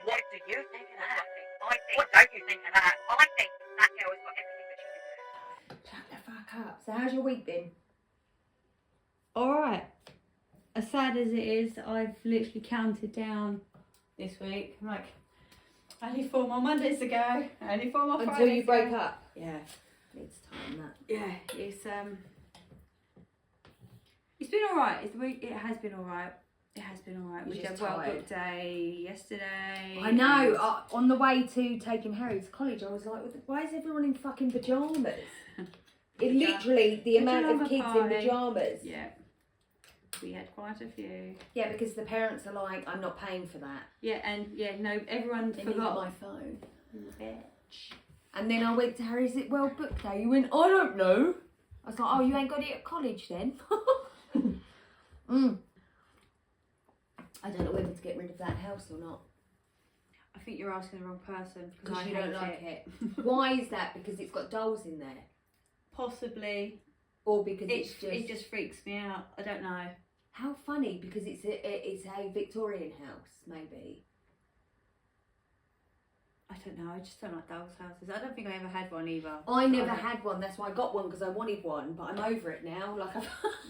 What do you think of that? What don't you think of that? I think that girl has got everything that she deserves. Shut the fuck up. So how's your week been? Alright. As sad as it is, I've literally counted down this week. I'm like, only 4 more Mondays to go. Only 4 more Fridays Until you to break go. up. Yeah. Needs time that. Yeah, it's been alright. It has been alright. It has been alright. We had a well booked day yesterday. I know. On the way to taking Harry to college, I was like, why is everyone in fucking pyjamas? It literally, the amount of kids in pyjamas. Yeah. We had quite a few. Yeah, because the parents are like, I'm not paying for that. Yeah, and no, everyone forgot my phone. Bitch. And then I went to Harry, is it well booked day? He went, I don't know. I was like, oh, you ain't got it at college then? I don't know whether to get rid of that house or not. I think you're asking the wrong person Because you don't like it. Why is that? Because it's got dolls in there? Possibly. Or because it just freaks me out. I don't know. How funny, because it's a Victorian house, maybe. I don't know. I just don't like dolls' houses. I don't think I ever had one either. I never had one. That's why I got one, because I wanted one. But I'm over it now. Like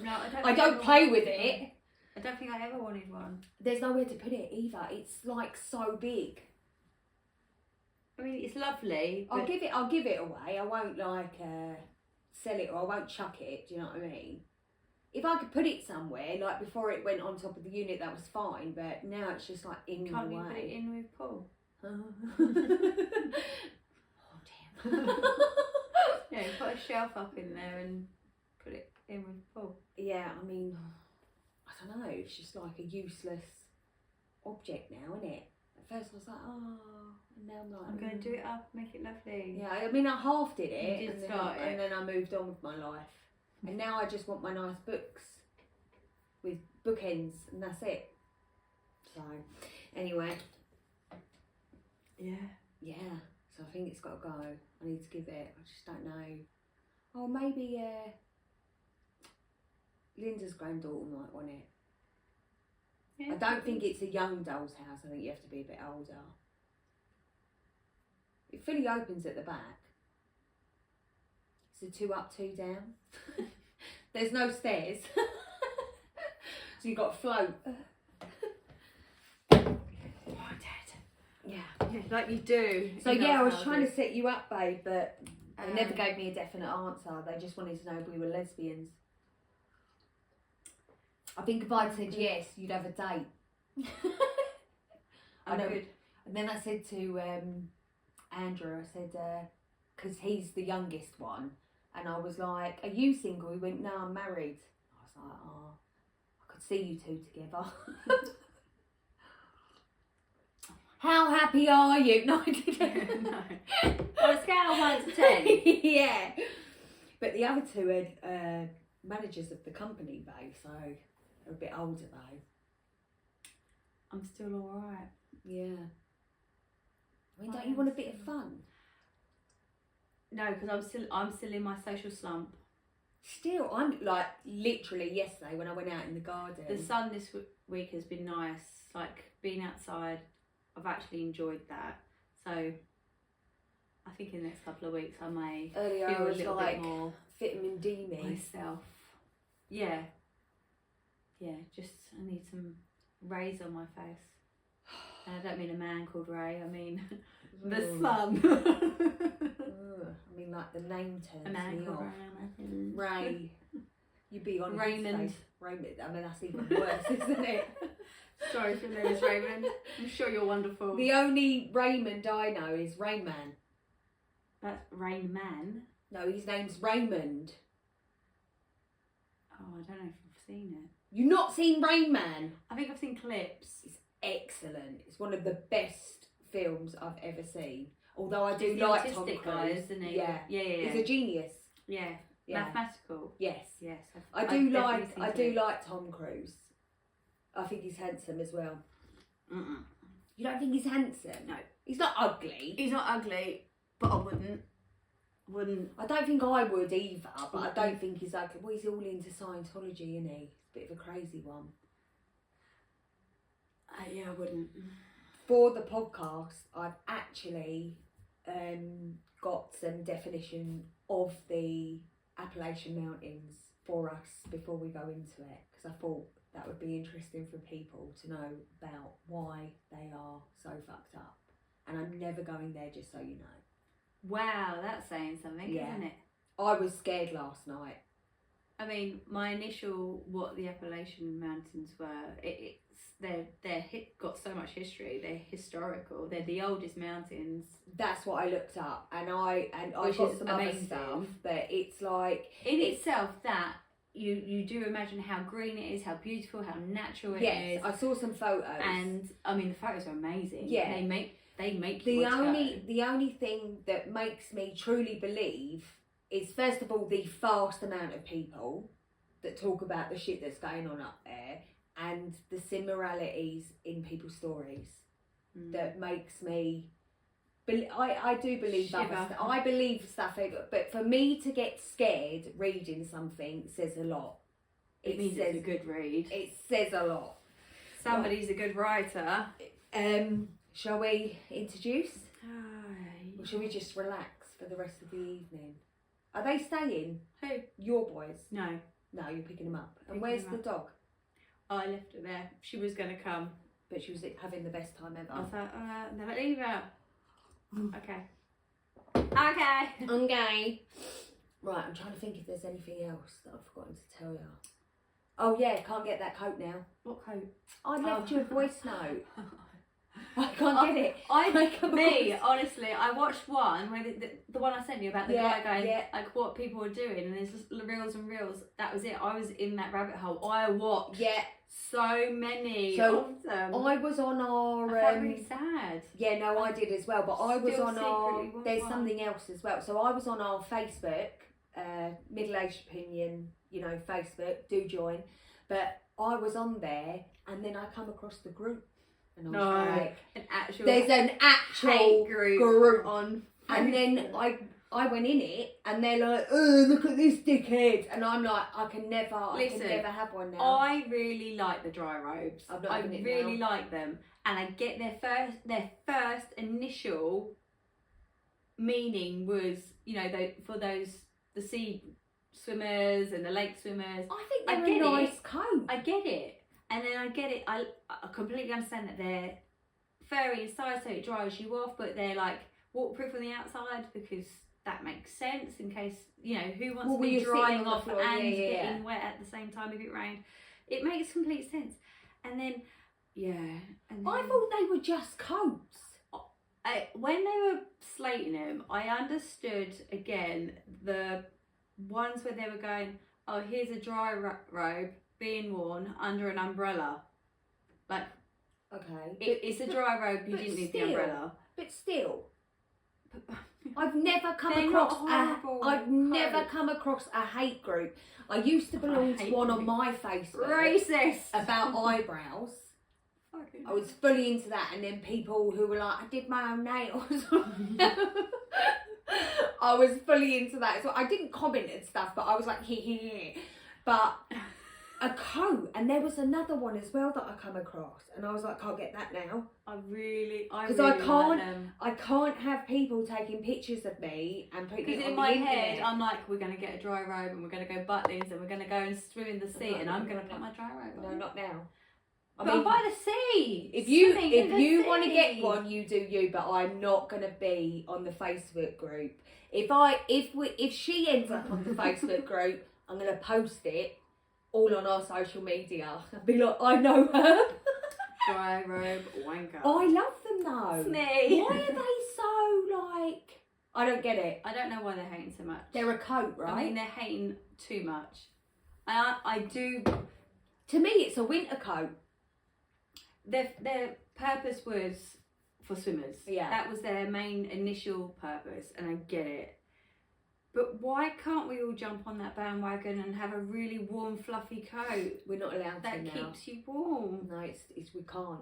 No, I don't play with it. I don't think I ever wanted one. There's nowhere to put it either. It's like so big. I mean, it's lovely. I'll give it away. I won't like sell it, or I won't chuck it. Do you know what I mean? If I could put it somewhere, like before it went on top of the unit, that was fine. But now it's just like in the way. Can't you put it in with Paul? Oh damn. Yeah, put a shelf up in there and put it in with Paul. Yeah, I mean, I don't know. It's just like a useless object now, isn't it? At first I was like, oh, and now I'm like, I'm going to do it up, make it lovely. Yeah, I mean, I half did it, You did and, start then, it. and then I moved on with my life. And now I just want my nice books with bookends, and that's it. So, anyway. Yeah. So I think it's got to go. I need to give it. I just don't know. Oh, maybe Linda's granddaughter might want it. Yeah, I don't think it's a young doll's house. I think you have to be a bit older. It fully opens at the back. It's a 2 up, 2 down. There's no stairs. So you've got to float. Yeah, like you do. So yeah, I was trying to set you up, babe, but they never gave me a definite answer. They just wanted to know if we were lesbians. I think if I'd said yes, you'd have a date. I know. Good. And then I said to Andrew, I said, because he's the youngest one, and I was like, are you single? He went, no, I'm married. I was like, oh, I could see you two together. How happy are you? No, I didn't. No. On a scale of 1 to 10. Yeah. But the other two are managers of the company, though, so they're a bit older, though. I'm still alright. Yeah. I mean, don't you want a bit of fun? No, because I'm still in my social slump. Still, I'm like literally yesterday when I went out in the garden. The sun this week has been nice. Like being outside, I've actually enjoyed that. So I think in the next couple of weeks I may Earlier feel I was a little like bit more vitamin D me. myself. Yeah. Yeah, just I need some rays on my face. And I don't mean a man called Ray, I mean the sun. I mean, like the name turns A man me called off. Ray. Ray. You'd be on Raymond. his face. Raymond. I mean, that's even worse, isn't it? Sorry if your name is Raymond. I'm sure you're wonderful. The only Raymond I know is Rain Man. That's Rain Man. No, his name's Raymond. Oh, I don't know if I've seen it. You've not seen Rain Man? I think I've seen clips. It's excellent. It's one of the best films I've ever seen. Although I do He's the like Tom autistic Cruise. guy, isn't he? Yeah. Yeah. He's a genius. Yeah. Yeah. Mathematical. Yes. Yes. I do like Tom Cruise. I think he's handsome as well. Mm-mm. You don't think he's handsome? No. He's not ugly. He's not ugly, but I wouldn't. I don't think I would either, but I don't think he's ugly. Well, he's all into Scientology, isn't he? He's a bit of a crazy one. Yeah, I wouldn't. for the podcast, I've actually got some definition of the Appellation Mountains for us before we go into it, because I thought that would be interesting for people to know about why they are so fucked up. And I'm never going there, just so you know. Wow, that's saying something, isn't it? I was scared last night. I mean, my initial what the Appellation Mountains were, they're got so much history. They're historical. They're the oldest mountains. That's what I looked up, and I Which got is some other amazing. stuff, but it's like In itself, that you do imagine how green it is, how beautiful, how natural it is. I saw some photos, And I mean, the photos are amazing. Yeah. they make the you want to go. the only thing that makes me truly believe is, first of all, the vast amount of people that talk about the shit that's going on up there, and the similarities in people's stories that makes me. I do believe other Shiver. stuff. I believe stuff, but for me to get scared reading something says a lot. It means it's a good read. It says a lot. Somebody's a good writer. Shall we introduce? Or shall we just relax for the rest of the evening? Are they staying? Who? Your boys? No. No, you're picking them up. And Picking where's them the up. dog? Oh, I left her there. She was going to come. But she was having the best time ever. I was like, never leave her. Okay. Okay. Okay. Right, I'm trying to think if there's anything else that I've forgotten to tell you. Oh yeah, can't get that coat now. What coat? I left Oh. you a voice note. I can't get it. Honestly, I watched one where the one I sent you about the guy going like what people were doing, and there's just reels and reels. That was it. I was in that rabbit hole. I watched so many of them. I was on our. I felt really sad. Yeah, no, I did as well. But I was Still on our. secretly want There's one. something else as well. So I was on our Facebook, Middle Aged Opinion. Facebook. Do join. But I was on there, and then I come across the group, and I was like, there's an actual group on. And then I went in it, and they're like, oh, look at this dickhead. And I'm like, I can never have one now. I really like the dry robes. I really like them. And I get their first initial meaning was, for the sea swimmers and the lake swimmers. I think they're a nice coat. I get it. And then I get it. I completely understand that they're furry inside, so it dries you off, but they're like waterproof on the outside, because that makes sense in case, who wants to be drying off and getting wet at the same time if it rained. It makes complete sense. And then, I thought they were just coats. when they were slating them, I understood, again, the ones where they were going, oh, here's a dry robe being worn under an umbrella. Like, okay, it's a dry robe, you didn't need the umbrella. But still, I've never come across a hate group. I used to belong to one on my Facebook. Racist! About eyebrows. I was fully into that, and then people who were like, I did my own nails. I was fully into that. So I didn't comment and stuff, but I was like, hee. But a coat, and there was another one as well that I come across, and I was like, can't get that now. Because I can't have people taking pictures of me and putting it on the internet. Because in my head, I'm like, we're going to get a dry robe, and we're going to go butlins, and we're going to go and swim in the sea, and I'm going to put my dry robe on. No, not now. But by the sea. If you want to get one, you do you. But I'm not going to be on the Facebook group. If she ends up on the Facebook group, I'm going to post it all on our social media. I'll be like, I know her. Dry robe wanker. I love them though. Snake. Why are they so like? I don't get it. I don't know why they're hating so much. They're a coat, right? I mean, they're hating too much. I do. To me, it's a winter coat. Their purpose was for swimmers. Yeah. That was their main initial purpose, and I get it. But why can't we all jump on that bandwagon and have a really warm, fluffy coat? We're not allowed that to now. keeps you warm. No, we can't.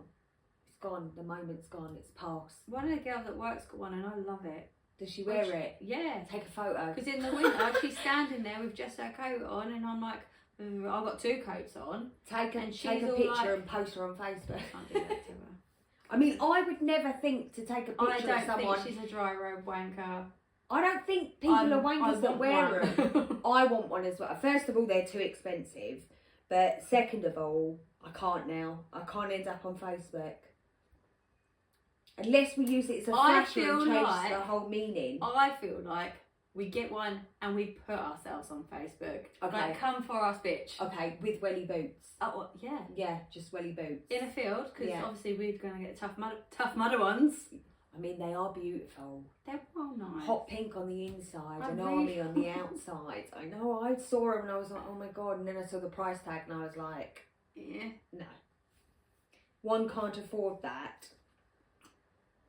It's gone. The moment's gone. It's past. One of the girls at work's got one, and I love it. Does she wear it? Yeah. Take a photo. Because in the winter, she's standing there with just her coat on, and I'm like, I've got two coats on. Take a all picture like- and post her on Facebook. I can't do that to her. I mean, I would never think to take a I picture don't of someone. think she's a dry robe wanker. I don't think people are wankers that wear one. them. I want one as well. First of all, they're too expensive. But second of all, I can't now. I can't end up on Facebook. Unless we use it as a flasher and change like, the whole meaning. I feel like we get one and we put ourselves on Facebook. Okay. Like, come for us, bitch. Okay, with welly boots. Oh, well, yeah. Yeah, just welly boots. In a field, because Yeah. obviously we're going to get tough mudder ones. I mean, they are beautiful. They're well nice. Hot pink on the inside I and really- army on the outside. I know, I saw them and I was like, oh my God. And then I saw the price tag and I was like, Yeah. no. One can't afford that.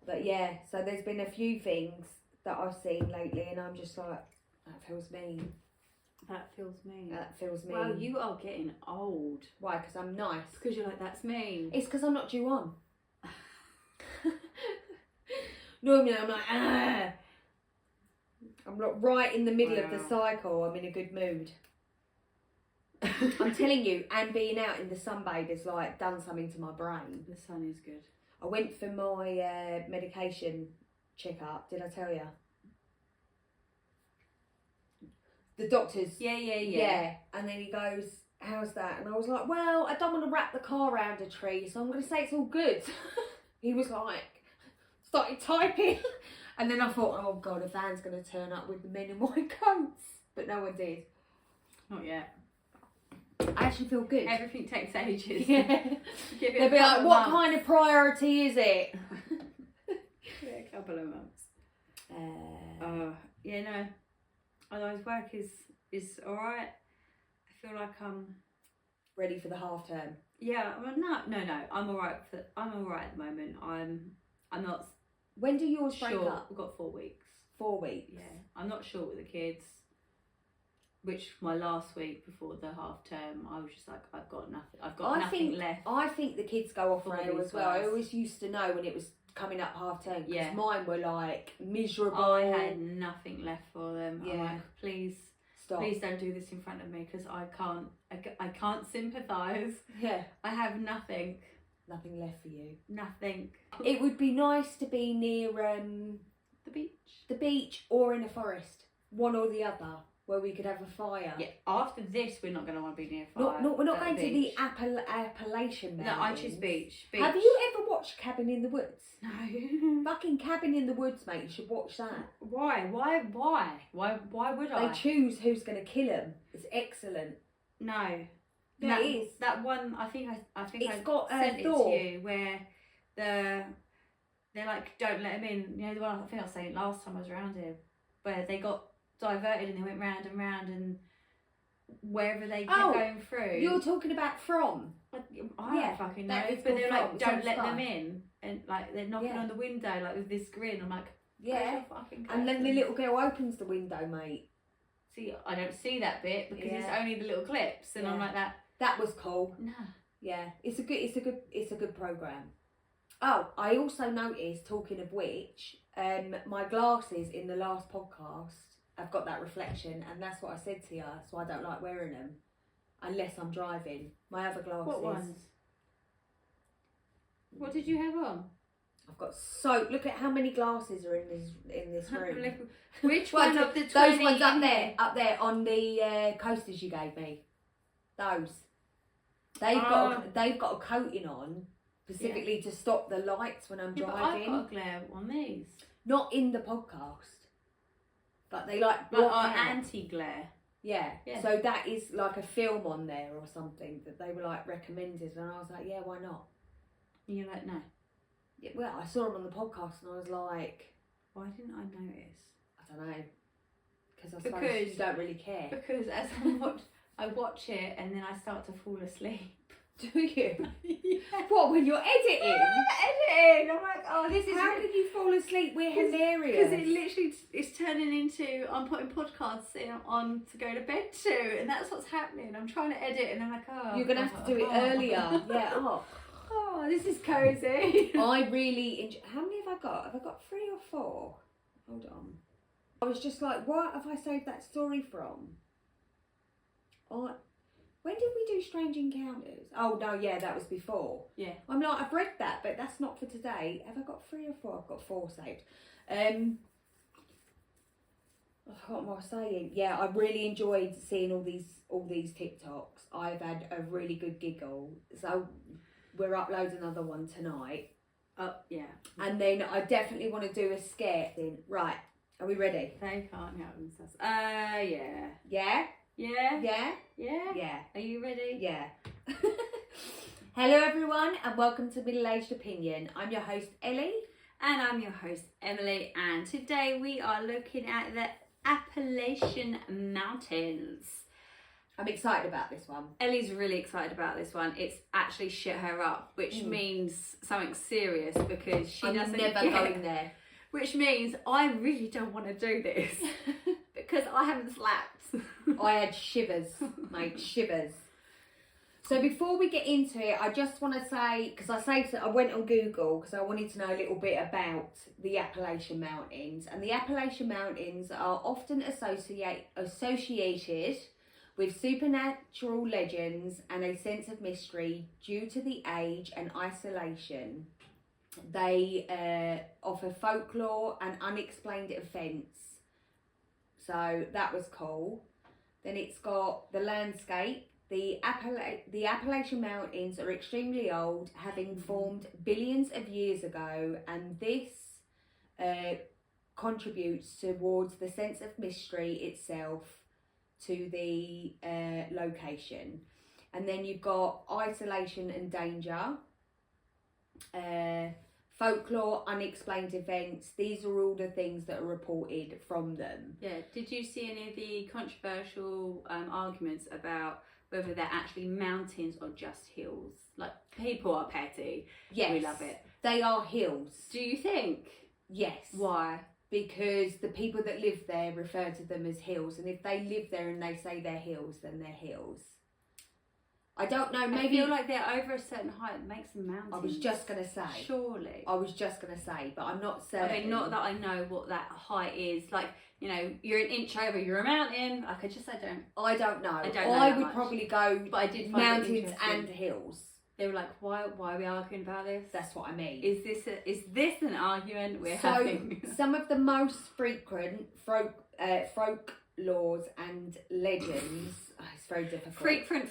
But yeah, so there's been a few things that I've seen lately and I'm just like, that feels mean. That feels mean. That feels mean. Well, you are getting old. Why? Because I'm nice. Because you're like, that's mean. It's because I'm not due on. Normally I'm like, ah. I'm not right in the middle of the Wow. cycle. I'm in a good mood. I'm telling you, and being out in the sunbathe has like done something to my brain. The sun is good. I went for my medication checkup. Did I tell you? The doctor's. Yeah. And then he goes, how's that? And I was like, well, I don't want to wrap the car around a tree, so I'm going to say it's all good. He was like, started typing. And then I thought, oh God, a van's going to turn up with the men in white coats. But no one did. Not yet. I actually feel good. Everything takes ages. Yeah. Give it They'll a be like, couple what of kind of priority is it? Yeah, a couple of months. Yeah, no. Otherwise, work is all right. I feel like Ready for the half term. yeah. Well, no. I'm all right. I'm all right at the moment. I'm not When do yours break sure. up? We've got 4 weeks. 4 weeks. Yeah, I'm not sure with the kids. Which my last week before the half term, I was just like, I've got nothing. I've got nothing left. I think the kids go off for rail these as well. I guys. always used to know when it was coming up half term because Yeah. mine were like miserable. I had nothing left for them. I'm Yeah. like, please Stop. don't do this in front of me because I can't sympathise. Yeah, I have nothing. nothing left for you. Nothing. It would be nice to be near The beach. the beach or in a forest, one or the other, where we could have a fire. Yeah. After this, we're not going to want to be near a fire. No, we're not At going to the beach. Appellation No, Mountains. I choose beach. Have you ever watched Cabin in the Woods? No. Fucking Cabin in the Woods, mate. You should watch that. Why would I? They choose who's going to kill them. It's excellent. No. Yeah, that, it is. That one, I think It's I got, sent it Thor. to you where they're like, don't let them in. You know the one I think I was saying last time I was around here, where they got diverted and they went round and round and wherever they kept Oh, going through. You're talking about From. I Yeah, don't fucking know, that is but they're called like, From. don't It's let on them Sky. in, and like they're knocking Yeah. on the window like with this grin. I'm like, Yeah. fucking And then the curtains. little girl opens the window, mate. See, I don't see that bit because it's Yeah. only the little clips, and I'm Yeah. like that. That was cool. Nah. Yeah, it's a good program. Oh, I also noticed, talking of which, my glasses in the last podcast have got that reflection, and that's what I said to you. So I don't like wearing them unless I'm driving. My other glasses. What ones? What did you have on? I've got look at how many glasses are in this room. Which Well, one of the 20? those ones up there on the coasters you gave me. Those. They've got a coating on specifically to stop the lights when I'm Yeah, but driving. I've got a glare on these. Not in the podcast, but they like Like block our out. anti-glare. Yeah. Yeah. So that is like a film on there or something that they were like recommended, and I was like, yeah, why not? And you're like, no. Yeah, well, I saw them on the podcast, and I was like, Why didn't I notice? I don't know, because I suppose Because- you don't really care. Because as I watch it and then I start to fall asleep. Do you? Yeah. What, when you're editing? Editing. I'm like, oh, this is How could you fall asleep? We're hilarious. because it literally is turning into I'm putting podcasts on to go to bed to, and that's what's happening. I'm trying to edit, and I'm like, oh, You're gonna have to do it earlier. Yeah. Oh, this is cozy. I really enjoy. How many have I got? Have I got 3 or 4? Hold on. I was just like, what have I saved that story from? When did we do Strange Encounters? Oh no, yeah, that was before. Yeah. I'm like, I've read that, but that's not for today. Have I got 3 or 4? I've got 4 saved. I forgot what I was saying. Yeah, I really enjoyed seeing all these TikToks. I've had a really good giggle. So we're uploading another one tonight. Oh, yeah. And then I definitely want to do a scare thing. Right, are we ready? They can't help themselves. Yeah. Yeah? Yeah? Yeah? Yeah? Yeah. Are you ready? Yeah. Hello everyone and welcome to Middle Aged Opinion. I'm your host Ellie. And I'm your host Emily, and today we are looking at the Appellation Mountains. I'm excited about this one. Ellie's really excited about this one. It's actually shit her up, which means something serious because she doesn't never going there. Which means I really don't want to do this because I haven't slept. I had shivers, mate, shivers. So before we get into it, I just want to say, because I went on Google because I wanted to know a little bit about the Appellation Mountains. And the Appellation Mountains are often associated with supernatural legends and a sense of mystery due to the age and isolation. They offer folklore and unexplained events. So that was cool. Then it's got the landscape. The Appellation Mountains are extremely old, having formed billions of years ago, and this contributes towards the sense of mystery itself to the location. And then you've got isolation and danger, folklore, unexplained events. These are all the things that are reported from them. Yeah, did you see any of the controversial arguments about whether they're actually mountains or just hills? Like, people are petty. Yes. We love it. They are hills. Do you think? Yes. Why? Because the people that live there refer to them as hills, and if they live there and they say they're hills, then they're hills. I don't know, maybe... I feel like they're over a certain height, it makes them mountains. I was just going to say. Surely. I was just going to say, but I'm not certain. I mean, not that I know what that height is. Like, you know, you're an inch over, you're a mountain. Like, I don't. I don't know. I don't know I that would much. probably go But I did find mountains it interesting. and hills. They were like, why are we arguing about this? That's what I mean. Is this an argument we're So, having? some of the most frequent folk laws and legends, it's very difficult. Frequent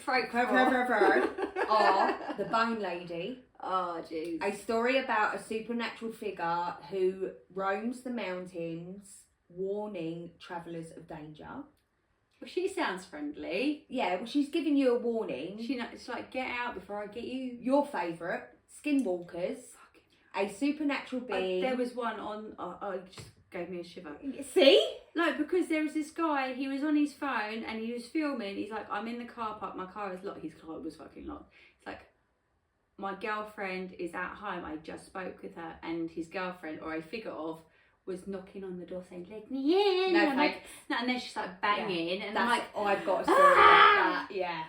are the Bone Lady. Oh, jeez. A story about a supernatural figure who roams the mountains, warning travellers of danger. Well, she sounds friendly. Yeah, well, she's giving you a warning. It's like, get out before I get you. Your favourite, Skinwalkers. A supernatural being. There was one on. It just gave me a shiver. See? No, because there was this guy. He was on his phone and he was filming. He's like, I'm in the car park. My car is locked. His car was fucking locked. It's like, my girlfriend is at home. I just spoke with her, and his girlfriend, or a figure of, was knocking on the door saying, "Let me in." No, and thanks. And then she's like banging, and I'm That's, like, I've got a story like that. Yeah.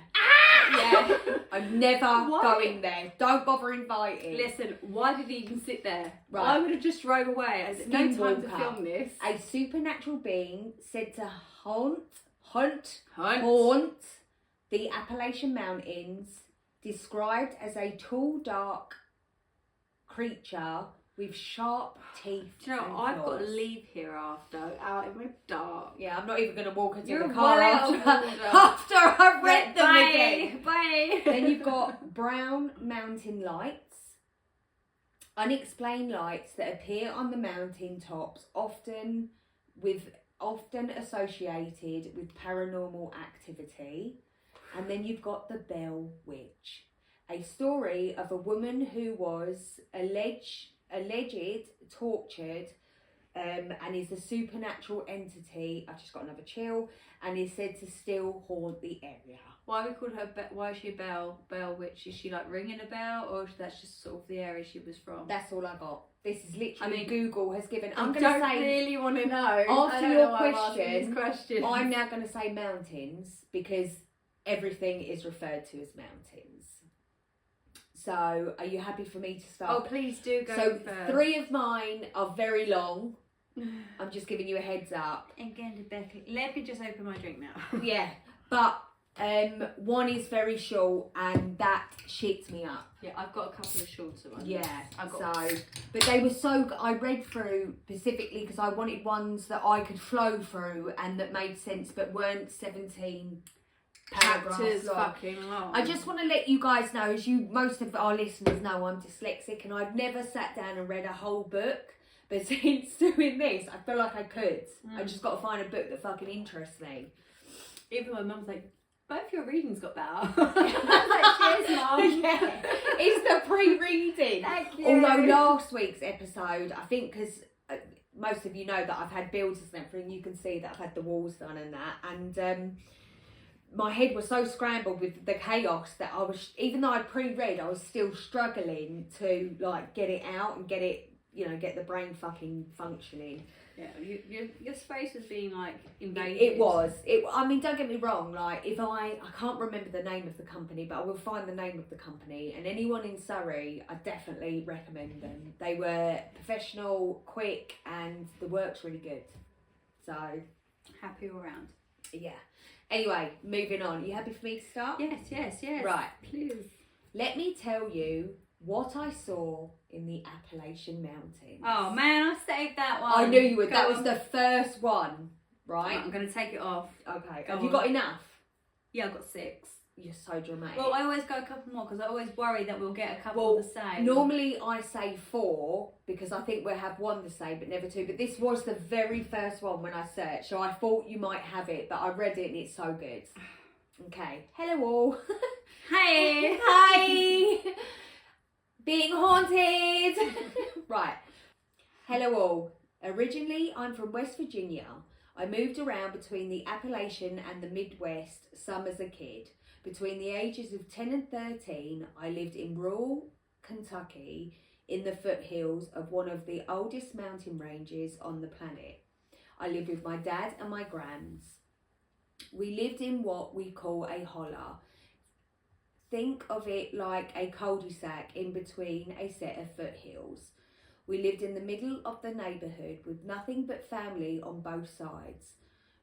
Yeah. I'm never Why? going there. Don't bother inviting. listen, why did he even sit there? Right. I would have just drove away. I had no time to Skinwalker. film this. A supernatural being said to haunt the Appellation Mountains, described as a tall, dark creature with sharp teeth. Do you know, and I've got to claws. leave here out in the dark. Yeah, I'm not even going to walk into You're the car well after I've read them Bye. again. Bye. Then you've got brown mountain lights, unexplained lights that appear on the mountain tops, often associated with paranormal activity. And then you've got the Bell Witch, a story of a woman who was alleged tortured, and is a supernatural entity. I've just got another chill, and is said to still haunt the area. Why we called her? Why is she a bell witch? Is she like ringing a bell, or that's just sort of the area she was from? That's all I got. This is literally, I mean, Google has given. I I'm going to say, really want to know. after your question, question, I'm now going to say mountains because everything is referred to as mountains. So, are you happy for me to start? Oh, please do go So, first. 3 of mine are very long. I'm just giving you a heads up. Again, Rebecca, let me just open my drink now. Yeah, but One is very short, and that shits me up. Yeah, I've got a couple of shorter ones. Yeah, I've got but they were so. I read through specifically because I wanted ones that I could flow through and that made sense, but weren't 17 paragraphs chapters long. fucking long. I just want to let you guys know, as most of our listeners know, I'm dyslexic, and I've never sat down and read a whole book. But since doing this, I feel like I could. I just got to find a book that fucking interests me. Even my mum's like, both your readings got better. I was like, cheers, Mum. Yeah. It's the pre-reading. Thank you. Although last week's episode, I think because most of you know that I've had builders and everything, you can see that I've had the walls done and that. And my head was so scrambled with the chaos that I was, even though I pre-read, I was still struggling to like get it out and get it, get the brain fucking functioning. Yeah, your space was being like invaded. It was. I mean, don't get me wrong. Like, if I can't remember the name of the company, but I will find the name of the company. And anyone in Surrey, I definitely recommend them. They were professional, quick, and the work's really good. So happy all round. Yeah. Anyway, moving on. You happy for me to start? Yes. Right. Please. Let me tell you what I saw in the Appellation Mountains. Oh man, I saved that one. I knew you would. Go That on. was the first one, right? I'm going to take it off. Okay. Go Have you on. got enough? Yeah, I've got 6. You're so dramatic. Well, I always go a couple more because I always worry that we'll get a couple Well, the same. normally I say 4 because I think we'll have one the same, but never 2. But this was the very first one when I searched, so I thought you might have it, but I read it and it's so good. Okay. Hello all. Hey. Hi. Being haunted. Right. Hello all. Originally, I'm from West Virginia. I moved around between the Appellation and the Midwest, some as a kid. Between the ages of 10 and 13, I lived in rural Kentucky in the foothills of one of the oldest mountain ranges on the planet. I lived with my dad and my grams. We lived in what we call a holler. Think of it like a cul-de-sac in between a set of foothills. We lived in the middle of the neighbourhood with nothing but family on both sides.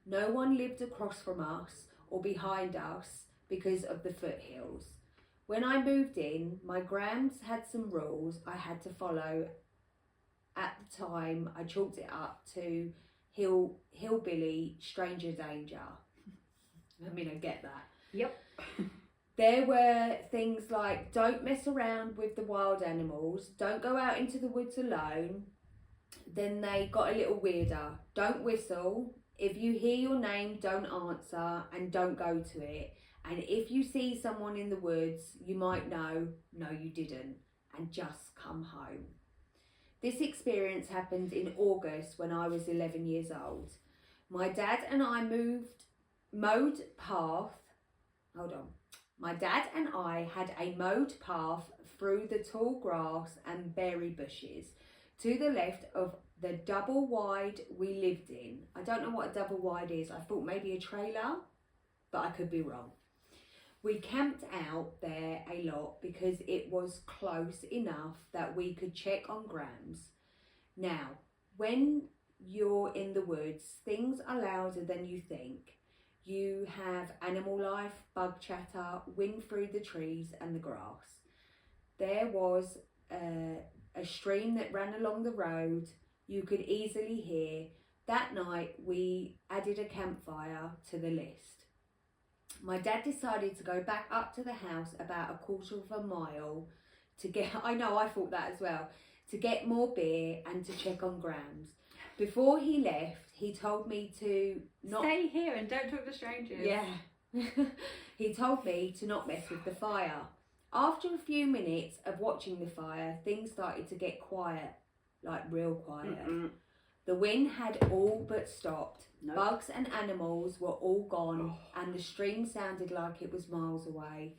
No one lived across from us or behind us because of the foothills. When I moved in, my grams had some rules I had to follow. At the time, I chalked it up to hillbilly stranger danger. I mean, I get that. Yep. There were things like, don't mess around with the wild animals, don't go out into the woods alone. Then they got a little weirder. Don't whistle. If you hear your name, don't answer and don't go to it. And if you see someone in the woods, you might know, no you didn't, and just come home. This experience happened in August when I was 11 years old. My dad and I My dad and I had a mowed path through the tall grass and berry bushes to the left of the double wide we lived in. I don't know what a double wide is. I thought maybe a trailer, but I could be wrong. We camped out there a lot because it was close enough that we could check on grams. Now, when you're in the woods, things are louder than you think. You have animal life, bug chatter, wind through the trees and the grass. There was a stream that ran along the road you could easily hear. That night we added a campfire to the list. My dad decided to go back up to the house about a quarter of a mile to get, I know, I thought that as well, to get more beer and to check on grams. Before he left, he told me to not... Stay here and don't talk to strangers. Yeah. He told me to not mess with the fire. After a few minutes of watching the fire, things started to get quiet, like real quiet. The wind had all but stopped. Nope. Bugs and animals were all gone, and the stream sounded like it was miles away.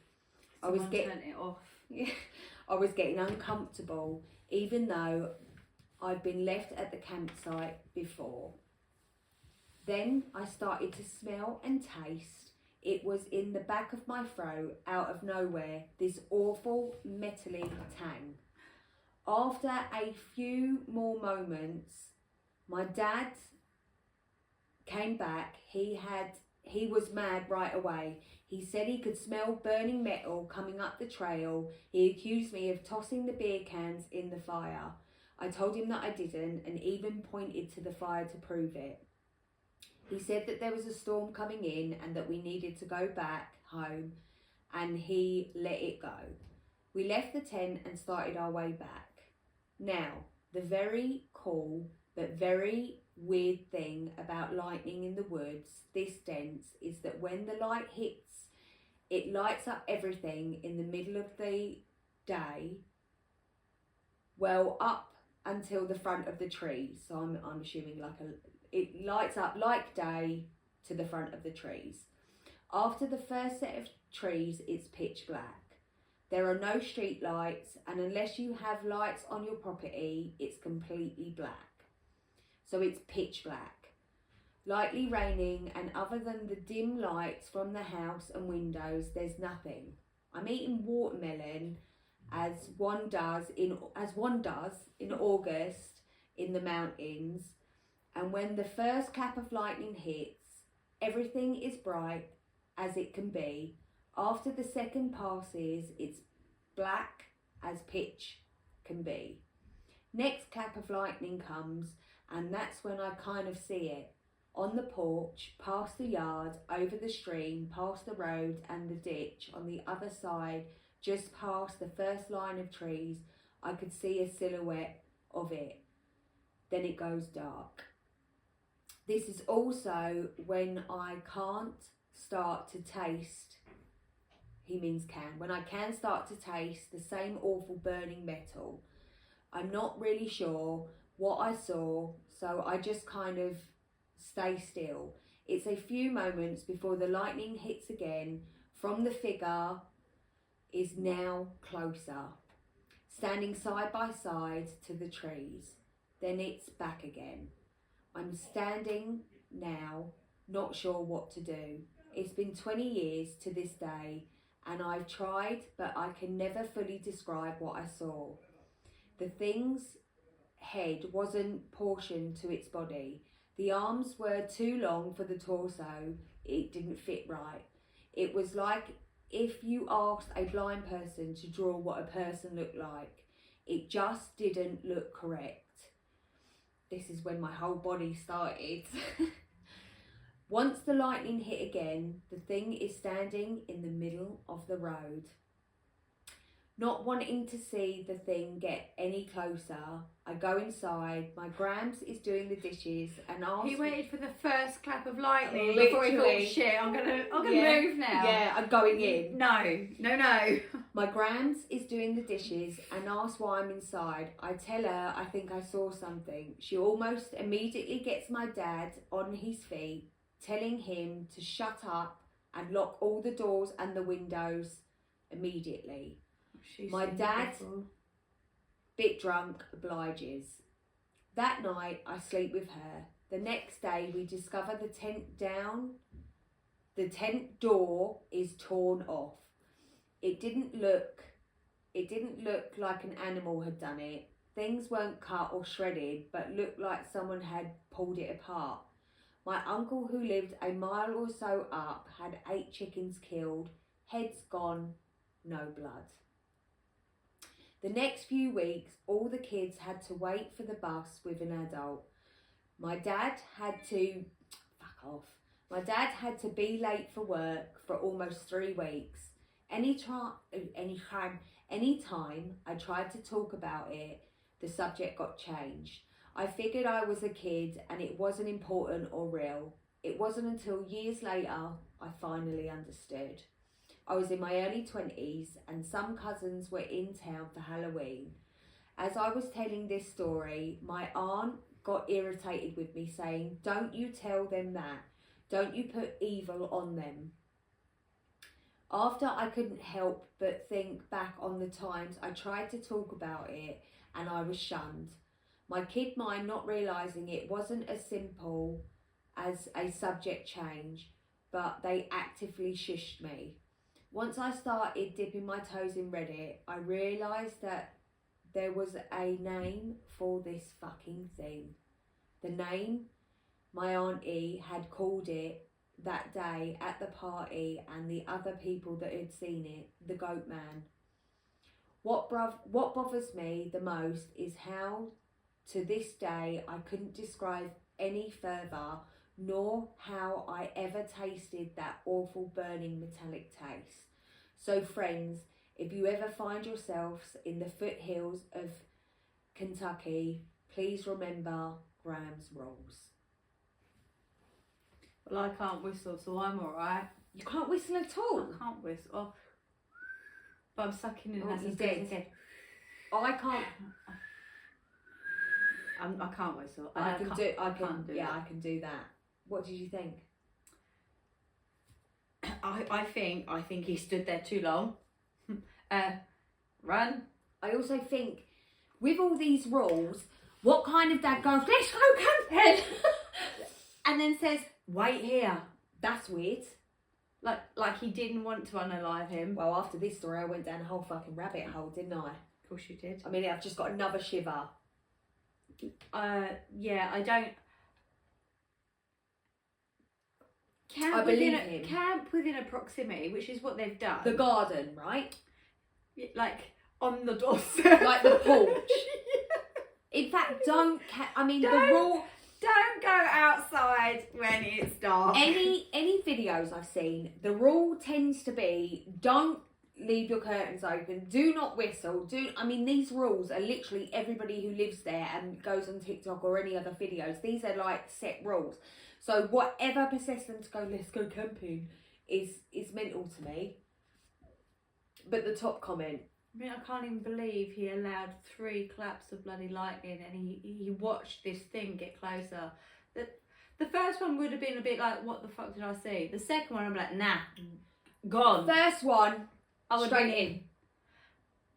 Turn it off. Yeah, I was getting uncomfortable, even though I'd been left at the campsite before. Then I started to smell and taste. It was in the back of my throat, out of nowhere, this awful metally tang. After a few more moments, my dad came back. He he was mad right away. He said he could smell burning metal coming up the trail. He accused me of tossing the beer cans in the fire. I told him that I didn't and even pointed to the fire to prove it. He said that there was a storm coming in and that we needed to go back home, and he let it go. We left the tent and started our way back. Now, the very cool but very weird thing about lightning in the woods this dense is that when the light hits, it lights up everything in the middle of the day, well, up until the front of the trees. So I'm assuming it lights up like day to the front of the trees. After the first set of trees, it's pitch black. There are no street lights, and unless you have lights on your property, it's completely black. So it's pitch black. Lightly raining, and other than the dim lights from the house and windows, there's nothing. I'm eating watermelon as one does in August in the mountains, and when the first clap of lightning hits, everything is bright as it can be. After the second passes, it's black as pitch can be. Next clap of lightning comes, and that's when I kind of see it. On the porch, past the yard, over the stream, past the road and the ditch, on the other side, just past the first line of trees, I could see a silhouette of it. Then it goes dark. This is also when I can't start to taste, he means can, when I can start to taste the same awful burning metal. I'm not really sure what I saw, so I just kind of stay still. It's a few moments before the lightning hits again. From the figure is now closer, standing side by side to the trees. Then it's back again. I'm standing now, not sure what to do. It's been 20 years to this day, and I've tried, but I can never fully describe what I saw. The thing's head wasn't portioned to its body. The arms were too long for the torso. It didn't fit right. It was like if you asked a blind person to draw what a person looked like. It just didn't look correct. This is when my whole body started. Once the lightning hit again, the thing is standing in the middle of the road. Not wanting to see the thing get any closer, I go inside. My Grams is doing the dishes and asks. He waited for the first clap of lightning Literally. before he thought, shit, I'm gonna Yeah. move now. Yeah, I'm going in. No. My Grams is doing the dishes and asks why I'm inside. I tell her I think I saw something. She almost immediately gets my dad on his feet, telling him to shut up and lock all the doors and the windows immediately. My dad, bit drunk, obliges. That night I sleep with her. The next day we discover the tent door is torn off. It didn't look like an animal had done it. Things weren't cut or shredded, but looked like someone had pulled it apart. My uncle, who lived a mile or so up, had 8 chickens killed, heads gone, no blood. The next few weeks, all the kids had to wait for the bus with an adult. My dad had to be late for work for almost 3 weeks. Anytime I tried to talk about it, the subject got changed. I figured I was a kid and it wasn't important or real. It wasn't until years later I finally understood. I was in my early 20s and some cousins were in town for Halloween. As I was telling this story, my aunt got irritated with me, saying, "Don't you tell them that. Don't you put evil on them." After, I couldn't help but think back on the times I tried to talk about it and I was shunned. My kid mind not realising it wasn't as simple as a subject change, but they actively shushed me. Once I started dipping my toes in Reddit, I realised that there was a name for this fucking thing. The name my auntie had called it that day at the party and the other people that had seen it, the goat man. What bothers me the most is how, to this day, I couldn't describe any further, nor how I ever tasted that awful burning metallic taste. So friends, if you ever find yourselves in the foothills of Kentucky, please remember Graham's rules. Well, I can't whistle, so I'm alright. You can't whistle at all? I can't whistle. Oh. But I'm sucking in Oh, as he's good as I dead. can. I can't. I can't whistle. I can do. I can. can't do Yeah, that. I can do that. What did you think? I think he stood there too long. Run. I also think, with all these rules, what kind of dad goes, let's go camping, and then says, Wait here. that's weird. Like he didn't want to unalive him. Well, after this story, I went down a whole fucking rabbit hole, didn't I? Of course you did. I mean, I've just got another shiver. Yeah, I don't. I believe him. Camp within a proximity, which is what they've done. The garden, right? Like on the doorstep, Like the porch. In fact, the rule. Don't go outside when it's dark. Any videos I've seen, the rule tends to be don't leave your curtains open, do not whistle, these rules are literally everybody who lives there and goes on TikTok or any other videos. These are like set rules. So whatever possessed them to go, let's go camping, is mental to me. But the top comment. I mean, I can't even believe he allowed 3 claps of bloody lightning and he watched this thing get closer. The first one would have been a bit like, what the fuck did I see? The second one, I'm like, nah, gone. First one, I would straight in.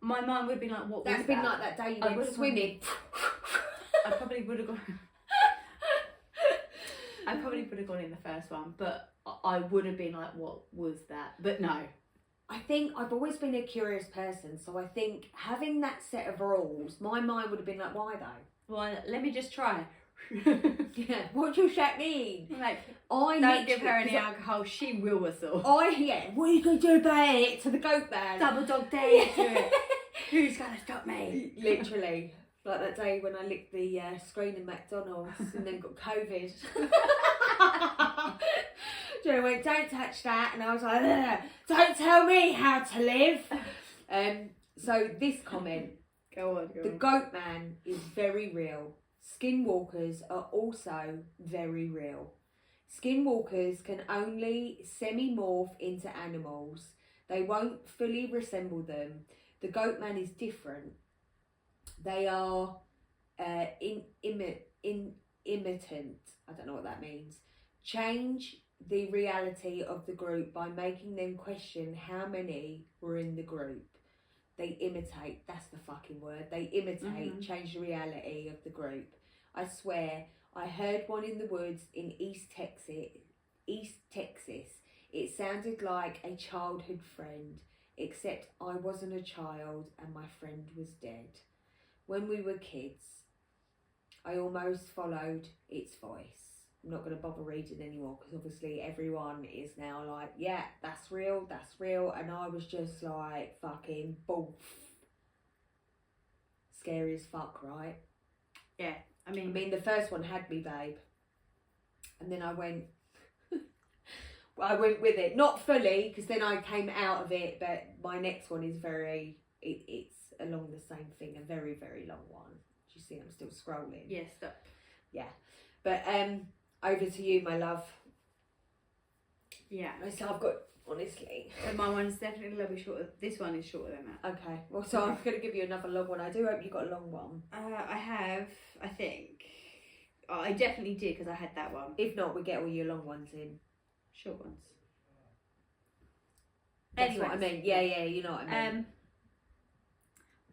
My mind would have been like, what That's was been that? like that day you I went would've swimming. I probably would have gone. I probably would have gone in the first one, but I would have been like, what was that? But no. I think I've always been a curious person, so I think having that set of rules, my mind would have been like, why though? Well, let me just try. Yeah, what do you that mean? Like, I don't give her literally- any alcohol, she will whistle. what are you going to do about it? To the goat man. Double dog dare to it. Who's going to stop me? Literally. Like that day when I licked the screen in McDonald's and then got COVID. Joe went, don't touch that. And I was like, ugh, don't tell me how to live. So this comment. Go on. The goat man is very real. Skinwalkers are also very real. Skinwalkers can only semi-morph into animals. They won't fully resemble them. The goat man is different. They are imitant. I don't know what that means. Change the reality of the group by making them question how many were in the group. They imitate. That's the fucking word. They imitate. Change the reality of the group. I swear, I heard one in the woods in East Texas. It sounded like a childhood friend, except I wasn't a child and my friend was dead. When we were kids, I almost followed its voice. I'm not going to bother reading anymore because obviously everyone is now like, yeah, that's real. And I was just like, fucking boof. Scary as fuck, right? Yeah, I mean, the first one had me, babe. And then I went with it. Not fully, because then I came out of it, but my next one is it's along the same thing, a very, very long one. Do you see I'm still scrolling? yes, stop. Yeah. But over to you, my love. Yeah. So I've got, honestly. So my one's definitely a little bit shorter. This one is shorter than that. Okay. Well, so I'm going to give you another long one. I do hope you got a long one. I have, I think. Oh, I definitely did because I had that one. If not, we get all your long ones in. Short ones. That's what I mean. Yeah, you know what I mean.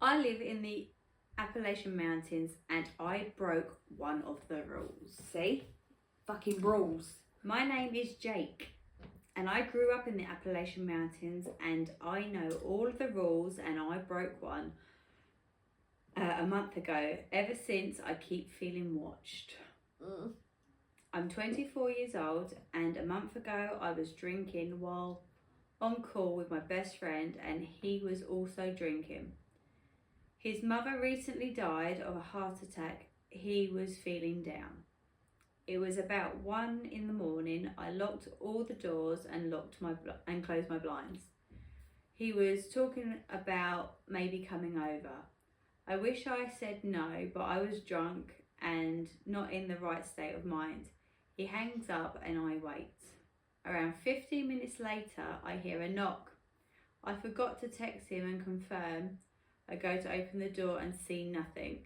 I live in the Appellation Mountains and I broke one of the rules. See? Fucking rules. My name is Jake and I grew up in the Appellation Mountains and I know all of the rules and I broke one a month ago. Ever since, I keep feeling watched. I'm 24 years old, and a month ago I was drinking while on call with my best friend, and he was also drinking. His mother recently died of a heart attack. He was feeling down. It was about 1 in the morning. I locked all the doors and closed my blinds. He was talking about maybe coming over. I wish I said no, but I was drunk and not in the right state of mind. He hangs up and I wait. Around 15 minutes later, I hear a knock. I forgot to text him and confirm. I go to open the door and see nothing.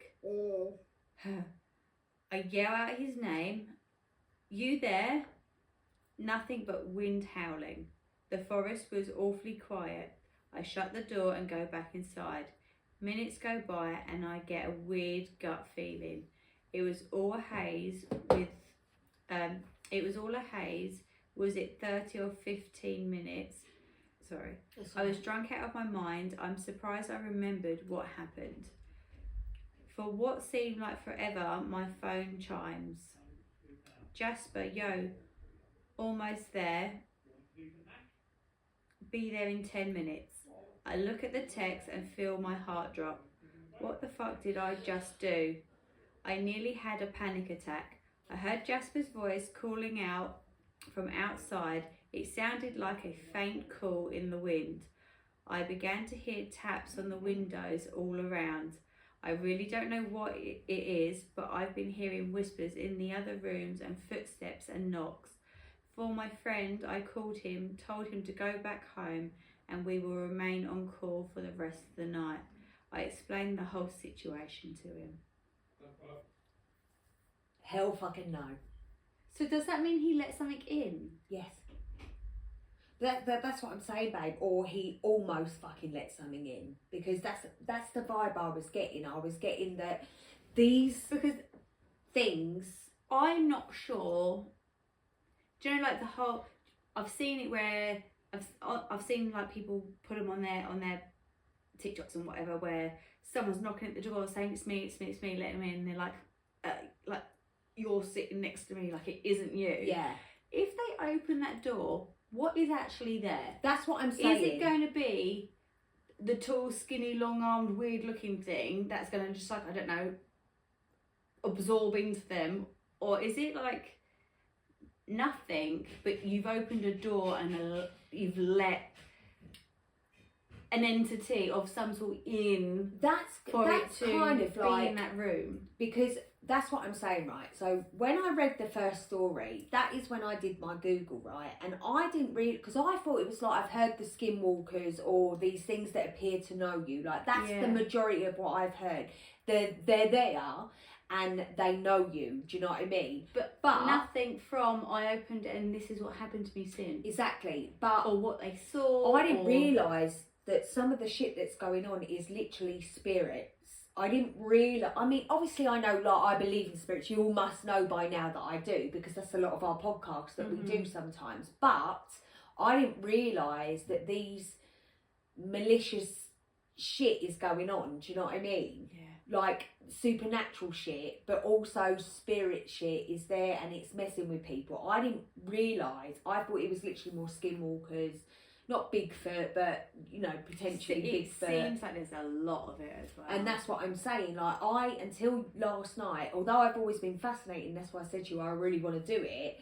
I yell out his name. You there? Nothing but wind howling. The forest was awfully quiet. I shut the door and go back inside. Minutes go by and I get a weird gut feeling. It was all a haze Was it 30 or 15 minutes? Sorry. I was drunk out of my mind. I'm surprised I remembered what happened. For what seemed like forever, my phone chimes. Jasper, yo, almost there. Be there in 10 minutes. I look at the text and feel my heart drop. What the fuck did I just do? I nearly had a panic attack. I heard Jasper's voice calling out from outside. It sounded like a faint call in the wind. I began to hear taps on the windows all around. I really don't know what it is, but I've been hearing whispers in the other rooms and footsteps and knocks. For my friend, I called him, told him to go back home, and we will remain on call for the rest of the night. I explained the whole situation to him. Hell fucking no. So does that mean he let something in? Yes. That's what I'm saying, babe. Or he almost fucking let something in, because that's the vibe I was getting. I was getting that because things. I'm not sure. Do you know, like the whole? I've seen it where I've seen like people put them on their TikToks and whatever, where someone's knocking at the door saying it's me, let them in. And they're like you're sitting next to me, like it isn't you. Yeah. If they open that door, what is actually there? That's what I'm saying. Is it going to be the tall, skinny, long-armed, weird-looking thing that's going to just, like, I don't know, absorb into them? Or is it, like, nothing, but you've opened a door and you've let an entity of some sort in that's it to kind of be like in that room? Because that's what I'm saying, right? So when I read the first story, that is when I did my Google, right? And I didn't read, because I thought it was like, I've heard the skinwalkers or these things that appear to know you. Like, that's the majority of what I've heard. They're there and they know you. Do you know what I mean? But nothing from I opened it and this is what happened to me since. Exactly. But or what they saw. I didn't realise that some of the shit that's going on is literally spirits. I didn't realise. I mean, obviously I know, like, I believe in spirits. You all must know by now that I do, because that's a lot of our podcasts that we do sometimes. But I didn't realise that these malicious shit is going on. Do you know what I mean? Yeah. Like supernatural shit, but also spirit shit is there and it's messing with people. I didn't realise. I thought it was literally more skinwalkers. Not Bigfoot, but, you know, potentially Bigfoot. It seems like there's a lot of it as well. And that's what I'm saying. Like, until last night, although I've always been fascinated, and that's why I said to you, I really want to do it,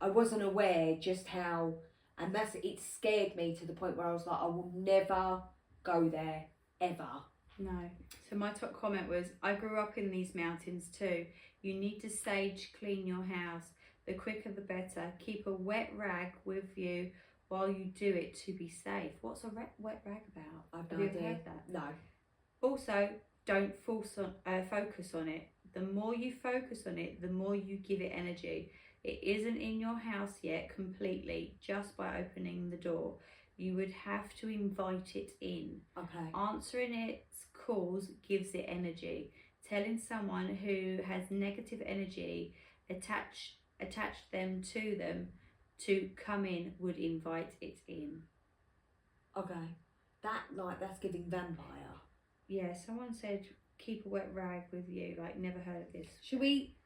I wasn't aware just how, and it scared me to the point where I was like, I will never go there, ever. No. So my top comment was, I grew up in these mountains too. You need to sage clean your house. The quicker the better. Keep a wet rag with you while you do it to be safe. What's a wet rag about? I've no idea. Heard that? No. Also, don't focus on it. The more you focus on it, the more you give it energy. It isn't in your house yet completely, just by opening the door. You would have to invite it in. Okay. Answering its calls gives it energy. Telling someone who has negative energy, attach them to come in would invite it in. Okay. That's giving vampire. Yeah, someone said keep a wet rag with you. Like, never heard of this. Should we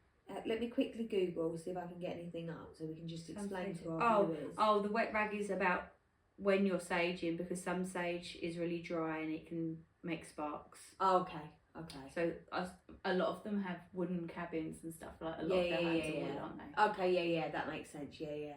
let me quickly Google, see if I can get anything up so we can just explain to our viewers. Oh, the wet rag is about when you're saging, because some sage is really dry and it can make sparks. Oh, okay. So a lot of them have wooden cabins and stuff, like a lot of their homes are wood, aren't they? Okay, yeah, that makes sense. Yeah.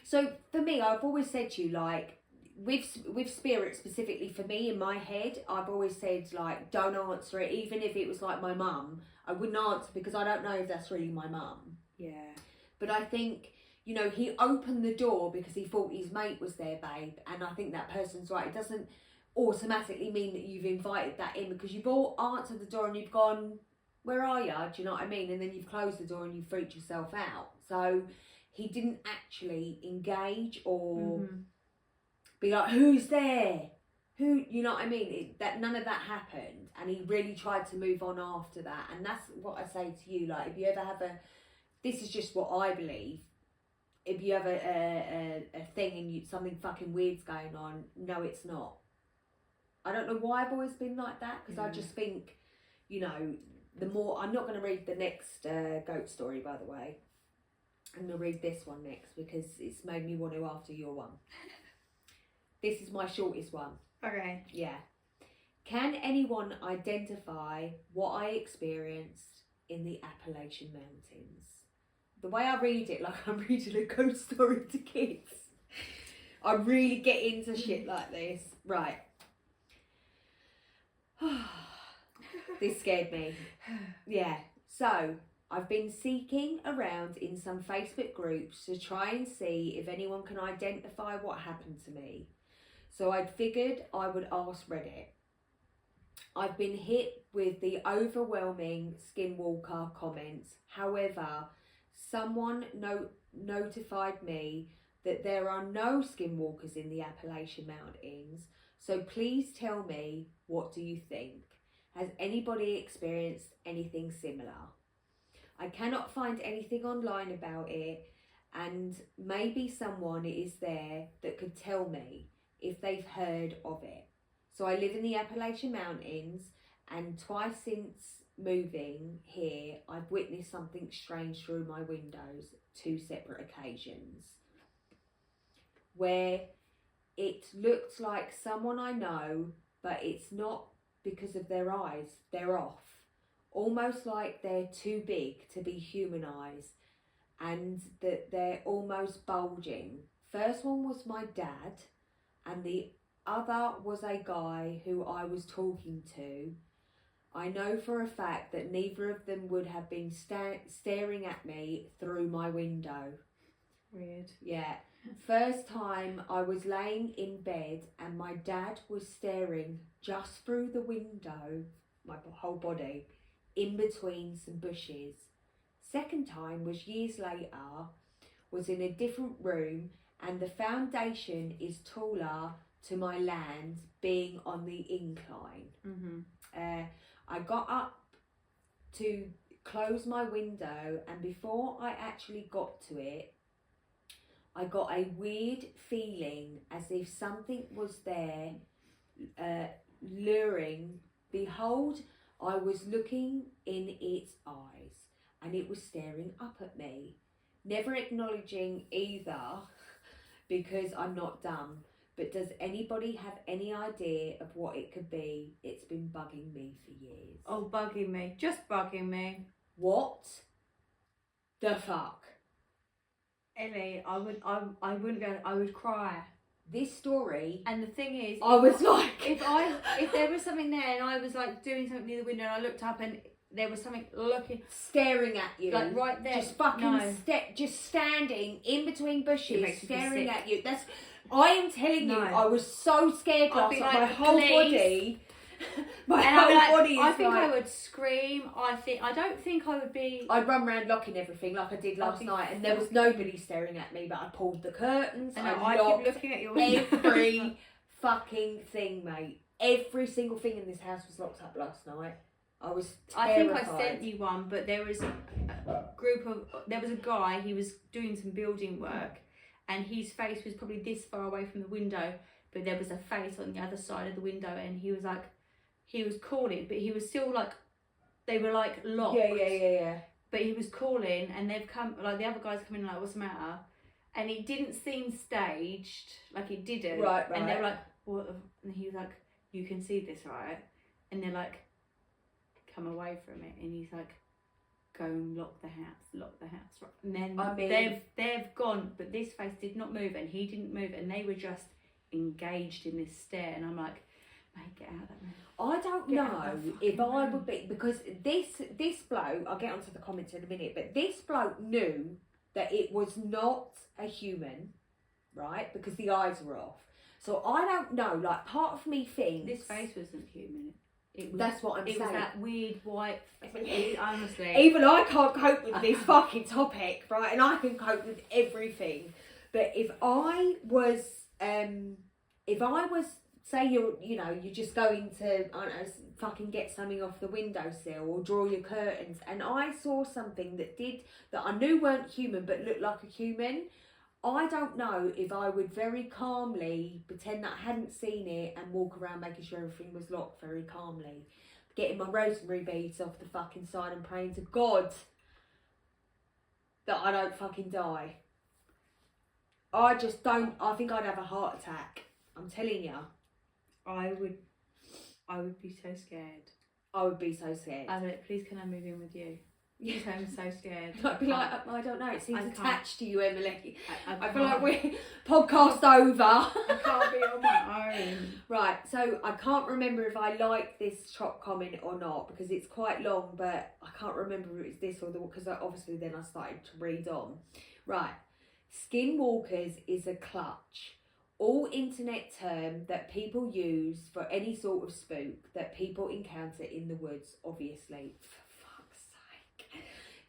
So for me, I've always said to you, like, with spirit specifically, for me in my head, I've always said, like, don't answer it. Even if it was like my mum, I wouldn't answer, because I don't know if that's really my mum. Yeah. But I think, you know, he opened the door because he thought his mate was there, babe, and I think that person's right. It doesn't automatically mean that you've invited that in, because you've all answered the door and you've gone, where are you? Do you know what I mean? And then you've closed the door and you've freaked yourself out. So he didn't actually engage or be like, who's there? Who, you know what I mean? That none of that happened, and he really tried to move on after that. And that's what I say to you, like, if you ever have this is just what I believe, if you have a thing and something fucking weird's going on, no, it's not. I don't know why I've always been like that, because I just think, you know, the more... I'm not going to read the next goat story, by the way. I'm going to read this one next, because it's made me want to after your one. This is my shortest one. Okay. Yeah. Can anyone identify what I experienced in the Appellation Mountains? The way I read it, like I'm reading a ghost story to kids. I really get into shit like this. Right. This scared me. Yeah. So, I've been seeking around in some Facebook groups to try and see if anyone can identify what happened to me. So I'd figured I would ask Reddit. I've been hit with the overwhelming Skinwalker comments. However, someone notified me that there are no Skinwalkers in the Appellation Mountains. So please tell me, what do you think? Has anybody experienced anything similar? I cannot find anything online about it, and maybe someone is there that could tell me if they've heard of it. So I live in the Appellation Mountains, and twice since moving here, I've witnessed something strange through my windows, 2 separate occasions, where it looked like someone I know, but it's not because of their eyes. They're off. Almost like they're too big to be human eyes, and that they're almost bulging. First one was my dad, and the other was a guy who I was talking to. I know for a fact that neither of them would have been staring at me through my window. Weird. Yeah. First time I was laying in bed and my dad was staring just through the window, my whole body, in between some bushes. Second time was years later, was in a different room, and the foundation is taller to my land, being on the incline. I got up to close my window, and before I actually got to it, I got a weird feeling as if something was there, luring. Behold, I was looking in its eyes, and it was staring up at me, never acknowledging either, because I'm not dumb. But does anybody have any idea of what it could be? It's been bugging me for years. Oh, bugging me. Just bugging me. What the fuck? Ellie, I wouldn't go, I would cry. This story... And the thing is... I was like... If there was something there and I was like doing something near the window and I looked up and there was something looking... Staring at you. Like right there. Just fucking... just standing in between bushes, staring at you. That's... I am telling you, I was so scared last night. My whole body... My whole body is I think I would scream. I don't think I would be... I'd run around locking everything like I did last night, and there was nobody staring at me, but I pulled the curtains, I locked keep looking at your every fucking thing, mate. Every single thing in this house was locked up last night. I was terrified. I think I sent you one, but there was a guy, he was doing some building work, and his face was probably this far away from the window, but there was a face on the other side of the window, and he was calling, but he was still like, they were like locked. Yeah. but he was calling, and they've come, like the other guys come in, like, what's the matter? And it didn't seem staged, like it didn't. Right. And they were like, what? And he was like, you can see this, right? And they're like, come away from it. And he's like, go and lock the house. Right? And then they've gone, but this face did not move, and he didn't move, and they were just engaged in this stare. And I'm like, mate, get out of that room. I don't know if I would be, because this bloke, I'll get onto the comments in a minute, but this bloke knew that it was not a human, right? Because the eyes were off. So I don't know, like, part of me thinks... This face wasn't human. That's what I'm saying. It was that weird white... honestly. Even I can't cope with this fucking topic, right? And I can cope with everything. But if I was, say you're just going to, I don't know, fucking get something off the windowsill or draw your curtains, and I saw something that I knew weren't human but looked like a human, I don't know if I would very calmly pretend that I hadn't seen it and walk around making sure everything was locked very calmly, getting my rosemary beads off the fucking side and praying to God that I don't fucking die. I just don't. I think I'd have a heart attack. I'm telling you. I would be so scared. I would be so scared. I'd be like, please can I move in with you? Yes, I'm so scared. I'd be like, I don't know, it seems attached to you, Emily. I feel like we're podcast over. I can't be on my own. Right, so I can't remember if I like this top comment or not, because it's quite long, but I can't remember if it's this or the, because obviously then I started to read on. Right, skinwalkers is a clutch. All internet term that people use for any sort of spook that people encounter in the woods, obviously. For fuck's sake.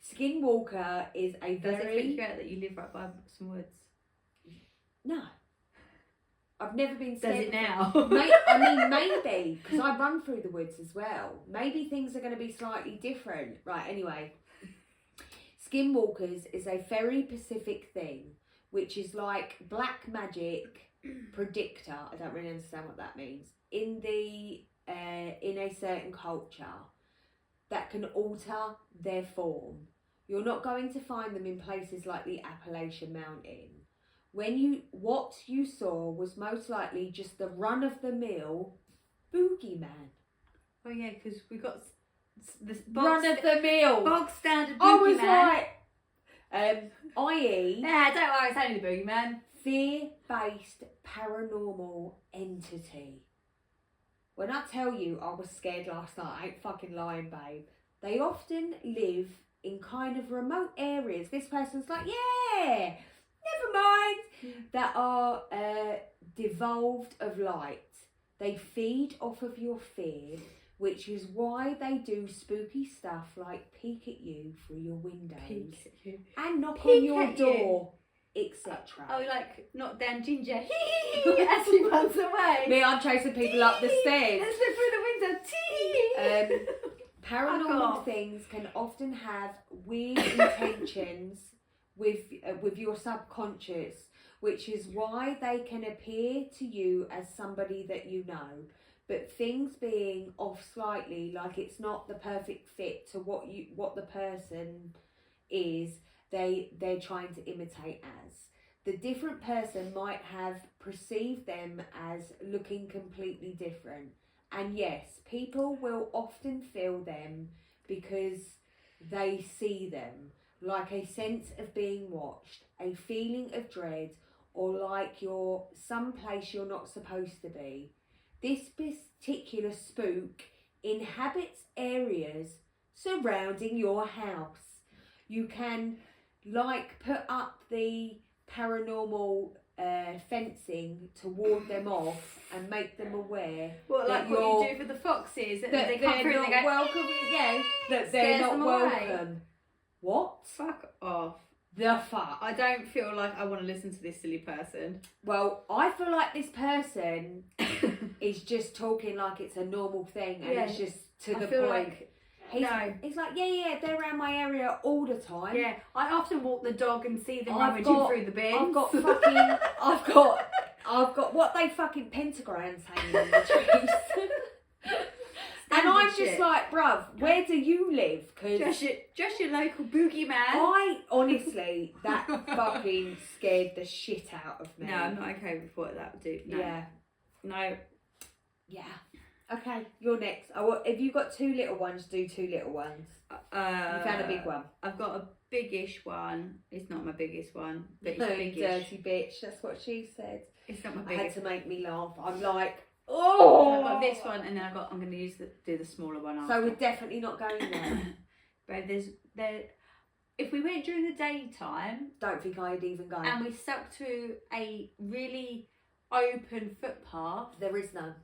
Skinwalker is a very... Does it freak you out that you live right by some woods? No. I've never been scared. Does it now? Maybe, because I run through the woods as well. Maybe things are going to be slightly different. Right, anyway. Skinwalkers is a very specific thing, which is like black magic... predictor. I don't really understand what that means. In a certain culture that can alter their form. You're not going to find them in places like the Appellation Mountain. What you saw was most likely just the run of the mill boogeyman. Oh yeah, because we got this run of the mill bog standard boogeyman. I was like, i.e. Yeah, don't worry, it's only the boogeyman. Fear-based paranormal entity. When I tell you I was scared last night, I ain't fucking lying, babe. They often live in kind of remote areas. This person's like, yeah, never mind. That are devolved of light. They feed off of your fear, which is why they do spooky stuff like peek at you through your windows and knock on your door. Etc. Oh, like knock down Ginger as he runs away. Me, I'm chasing people up the stairs. Let's look through the window. Paranormal things can often have weird intentions with your subconscious, which is why they can appear to you as somebody that you know, but things being off slightly, like it's not the perfect fit to what the person is. They're trying to imitate as. The different person might have perceived them as looking completely different. And yes, people will often feel them because they see them, like a sense of being watched, a feeling of dread, or like you're someplace you're not supposed to be. This particular spook inhabits areas surrounding your house. You can put up the paranormal fencing to ward them off and make them aware. What, like what you do for the foxes? That they come through and they go, welcome. Yeah, that they're not welcome. Away. What? Fuck off. The fuck? I don't feel like I want to listen to this silly person. Well, I feel like this person is just talking like it's a normal thing, and it's just to the point. Like, He's like, yeah, they're around my area all the time. Yeah, I often walk the dog and see them rummaging through the bins. I've got what they fucking pentagrams hanging in the trees. And I'm Standard just shit. like, bruv, where do you live? Cause Just your local boogeyman. I honestly, that fucking scared the shit out of me. No, I'm not okay with what that would do. No. Yeah. No. Yeah. Okay, you're next. If you've got two little ones, do two little ones. You found a big one. I've got a biggish one. It's not my biggest one, but it's No, biggish. dirty bitch. That's what she said. It's not my I biggest. had to make me laugh. I'm like, So oh. I've got this one, and then I'm going to do the smaller one after. So we're definitely not going there. But if we went during the daytime, Don't think I'd even go. and we stuck to a really open footpath, There is none.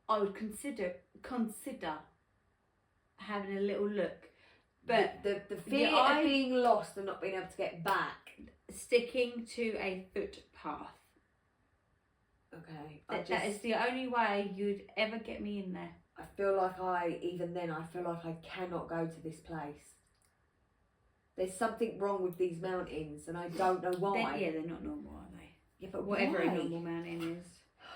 I would consider having a little look. But the fear of being lost and not being able to get back. sticking to a footpath. Okay. That is the only way you'd ever get me in there. I feel like I feel like I cannot go to this place. There's something wrong with these mountains and I don't know why. They're not normal, are they? Yeah, but Whatever why? a normal mountain is.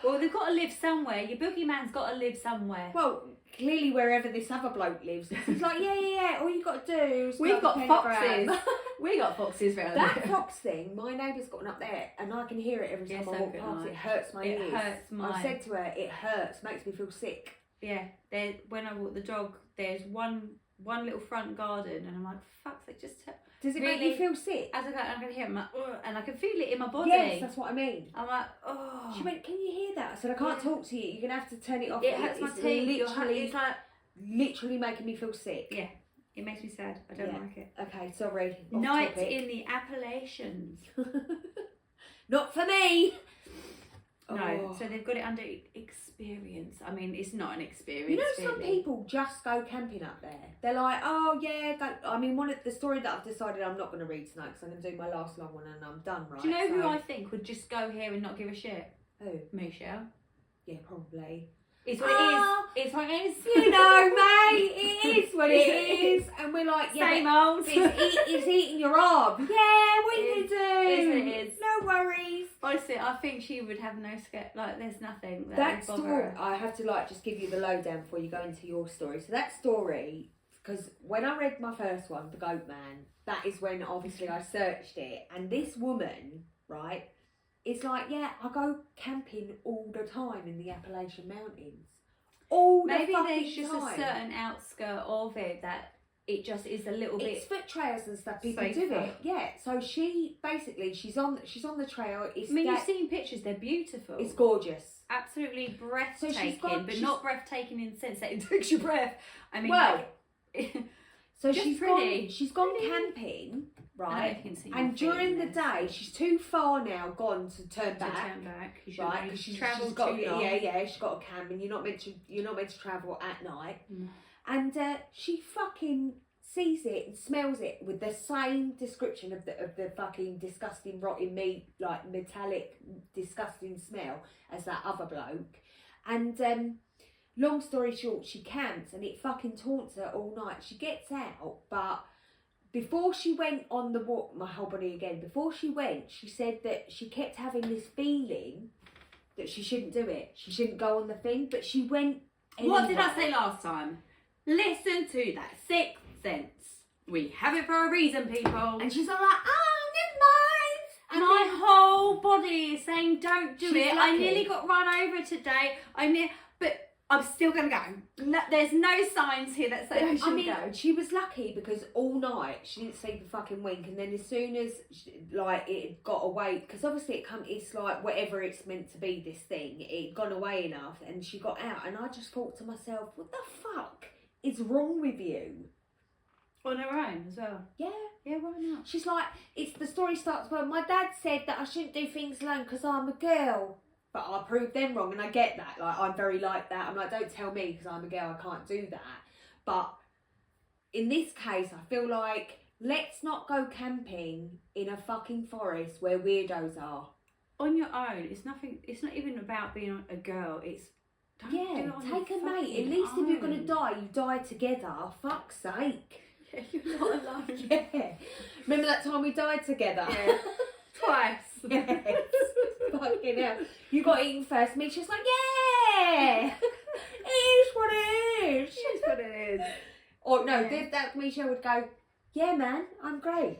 Well, they've got to live somewhere. Your boogeyman's got to live somewhere. Well, clearly wherever this other bloke lives, he's like, yeah. All you got to do is We've go got to foxes. Pentagram. We got foxes round That there. fox thing, my neighbour's got one up there, and I can hear it every time Yeah, I so walk can past. I. It hurts my ears. It hurts mine. I said to her, it hurts, makes me feel sick. Yeah, when I walk the dog, there's one little front garden, and I'm like, fuck, they just. Does it Really? make you feel sick? As I go, I can hear it, I'm like, ugh, and I can feel it in my body. Yes, that's what I mean. I'm like, oh. She went, can you hear that? I said, I can't Yeah. talk to you. You're going to have to turn it off. It hurts my It's teeth. Literally, It's like, literally making me feel sick. yeah, it makes me sad. I don't Yeah. like it. Okay, sorry. Off Night topic. in the Appalations. Not for me. No, Oh. so they've got it under experience. I mean, it's not an experience. You know, some really. people just go camping up there. They're like, oh yeah. I mean, the story that I've decided I'm not going to read tonight because I'm going to do my last long one and I'm done. Right? Do you know who So- I think would just go here and not give a shit? Who? Michelle. Yeah, probably. It's what Oh, it is. It's what it is. You know, mate, it is what it is. And we're like, yeah, Same but old. it's eating your arm. Yeah, what are you going to do? It is what it is. No worries. Honestly, I think she would have no scare. Like, there's nothing that That would bother story, her. I have to just give you the lowdown before you go into your story. So that story, because when I read my first one, The Goat Man, that is when obviously I searched it. And this woman, right, it's like, yeah, I go camping all the time in the Appellation Mountains. All the Maybe fucking there's just time. a certain outskirt of it that it just is a little It's bit. foot trails and stuff. People do safer. it. Yeah. So she basically she's on the trail. It's I mean, you've seen pictures; they're beautiful. It's gorgeous. Absolutely breathtaking, got- but she's- not breathtaking in the sense that it takes your breath. I mean, Well, like, So just she's pretty. gone Pretty. camping, I don't know right? if you can see my And feet during in the this. day, she's too far now gone to turn To back. turn back, you should Right, only because she's travel got too long. she's got a cam, and you're not meant to travel at night. Mm. And she fucking sees it and smells it with the same description of the fucking disgusting rotting meat, like metallic disgusting smell as that other bloke. And long story short, she camps and it fucking taunts her all night. She gets out, but before she went on the walk, my whole body again, before she went, she said that she kept having this feeling that she shouldn't do it. She shouldn't go on the thing, but she went anyway. What did I say last time? Listen to that sixth sense. We have it for a reason, people. And she's all like, oh, never mind. And my whole body is saying, don't do She's it. I lucky. nearly got run over today. But I'm still going to go. No, there's no signs here that say I I should mean, go. she was lucky because all night she didn't sleep a fucking wink, and then as soon as it got away, because obviously it's like whatever it's meant to be, this thing, it gone away enough, and she got out, and I just thought to myself, what the fuck is wrong with you? On her own as well. Yeah. Yeah, why not? She's like, the story starts, well, my dad said that I shouldn't do things alone because I'm a girl. But I proved them wrong, and I get that. Like, I'm very like that. I'm like, don't tell me because I'm a girl, I can't do that. But in this case, I feel like, let's not go camping in a fucking forest where weirdos are. On your own. It's nothing. It's not even about being a girl. It's don't do Yeah, it on take your a mate. At fucking least if you're going own. to die, you die together. Fuck's sake. Yeah, you're not alone. Yeah. Remember that time we died together? Yeah. Twice. Yes. Fucking hell. You got eaten first. Me, she's like, yeah. It's what it is. It's what it is. Or no, Yeah. that Michelle would go, yeah, man, I'm great.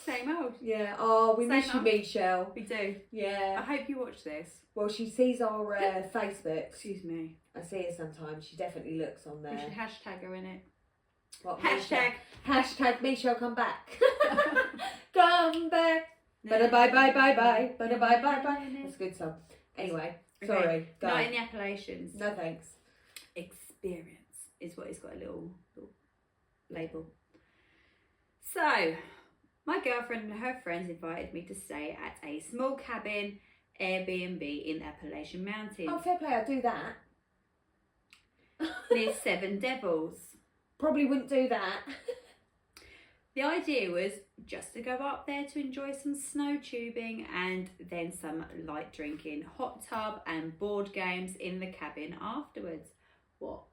Same old. Yeah. Oh, we Same miss you, old. Michelle. We do. I Yeah. hope you watch this. Well, she sees our Facebook. Excuse me. I see her sometimes. She definitely looks on We there. should hashtag her in it. What, Hashtag. Hashtag Michelle come back. Come back. Bye bye bye bye bye. Bye bye bye bye. That's a good song. Anyway, sorry. Go. Not in the Appellations. No thanks. Experience is what it's got a little label. So, my girlfriend and her friends invited me to stay at a small cabin Airbnb in the Appellation Mountains Oh, fair play. I'll do that. near Seven Devils. Probably wouldn't do that. The idea was just to go up there to enjoy some snow tubing and then some light drinking, hot tub and board games in the cabin afterwards. What?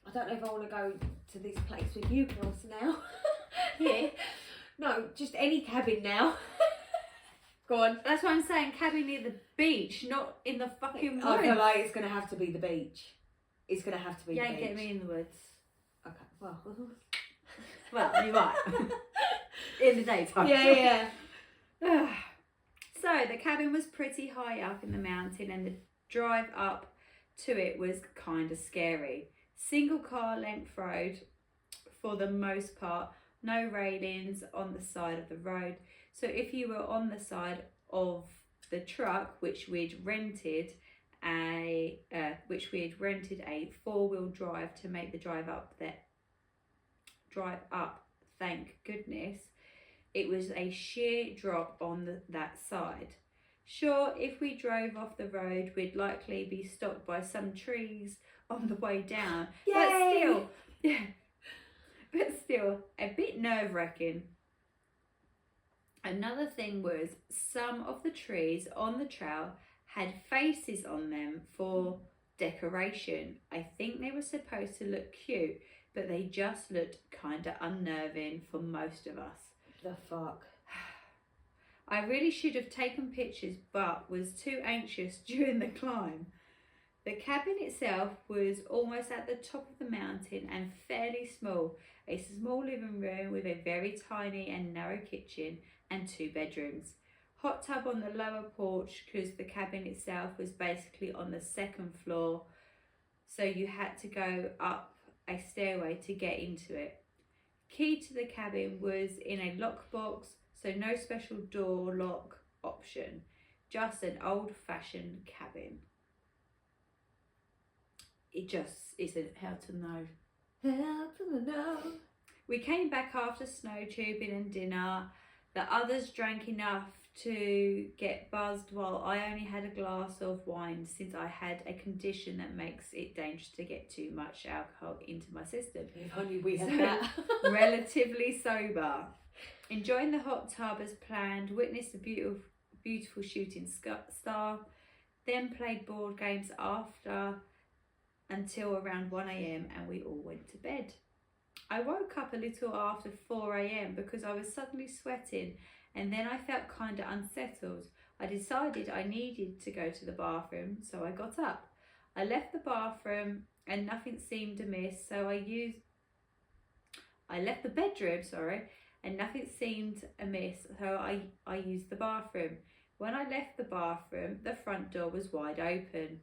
I don't know if I want to go to this place with you girls now. Here? No, just any cabin now. Go on. That's what I'm saying, cabin near the beach, not in the fucking woods. I feel like it's going to have to be the beach. It's going to have to be You the ain't beach. get me in the woods. Okay, well. Well, you might. In the daytime. Yeah. So, the cabin was pretty high up in the mountain and the drive up to it was kind of scary. Single car length road for the most part, no railings on the side of the road. So if you were on the side of the truck, which we'd rented a 4-wheel drive to make the drive up, thank goodness, it was a sheer drop on that side. Sure, if we drove off the road, we'd likely be stopped by some trees on the way down. Yay! But still, a bit nerve-wracking. Another thing was some of the trees on the trail had faces on them for decoration. I think they were supposed to look cute, but they just looked kind of unnerving for most of us. The fuck? I really should have taken pictures, but was too anxious during the climb. The cabin itself was almost at the top of the mountain and fairly small. A small living room with a very tiny and narrow kitchen and 2 bedrooms. Hot tub on the lower porch because the cabin itself was basically on the 2nd floor, so you had to go up a stairway to get into it. Key to the cabin was in a lockbox, so no special door lock option, just an old-fashioned cabin. It just isn't how to know. How to know? We came back after snow tubing and dinner. The others drank enough to get buzzed while I only had a glass of wine since I had a condition that makes it dangerous to get too much alcohol into my system. If only we had So, that. Relatively sober. Enjoying the hot tub as planned, witnessed a beautiful shooting star, then played board games after until around 1 a.m. and we all went to bed. I woke up a little after 4 a.m. because I was suddenly sweating and then I felt kind of unsettled. I decided I needed to go to the bathroom, so I got up. I left the bathroom and nothing seemed amiss, so I left the bedroom, and nothing seemed amiss, so I used the bathroom. When I left the bathroom, the front door was wide open.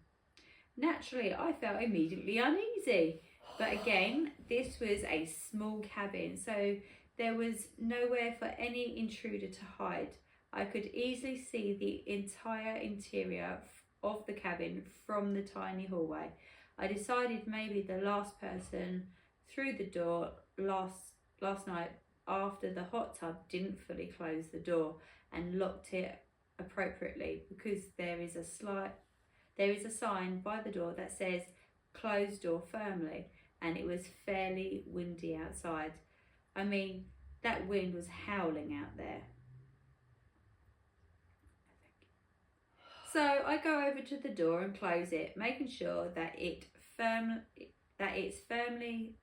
Naturally, I felt immediately uneasy. But again, this was a small cabin, so there was nowhere for any intruder to hide. I could easily see the entire interior of the cabin from the tiny hallway. I decided maybe the last person through the door last night after the hot tub didn't fully close the door and locked it appropriately, because there is a sign by the door that says close door firmly, and it was fairly windy outside. I mean, that wind was howling out there. So I go over to the door and close it, making sure that it's firmly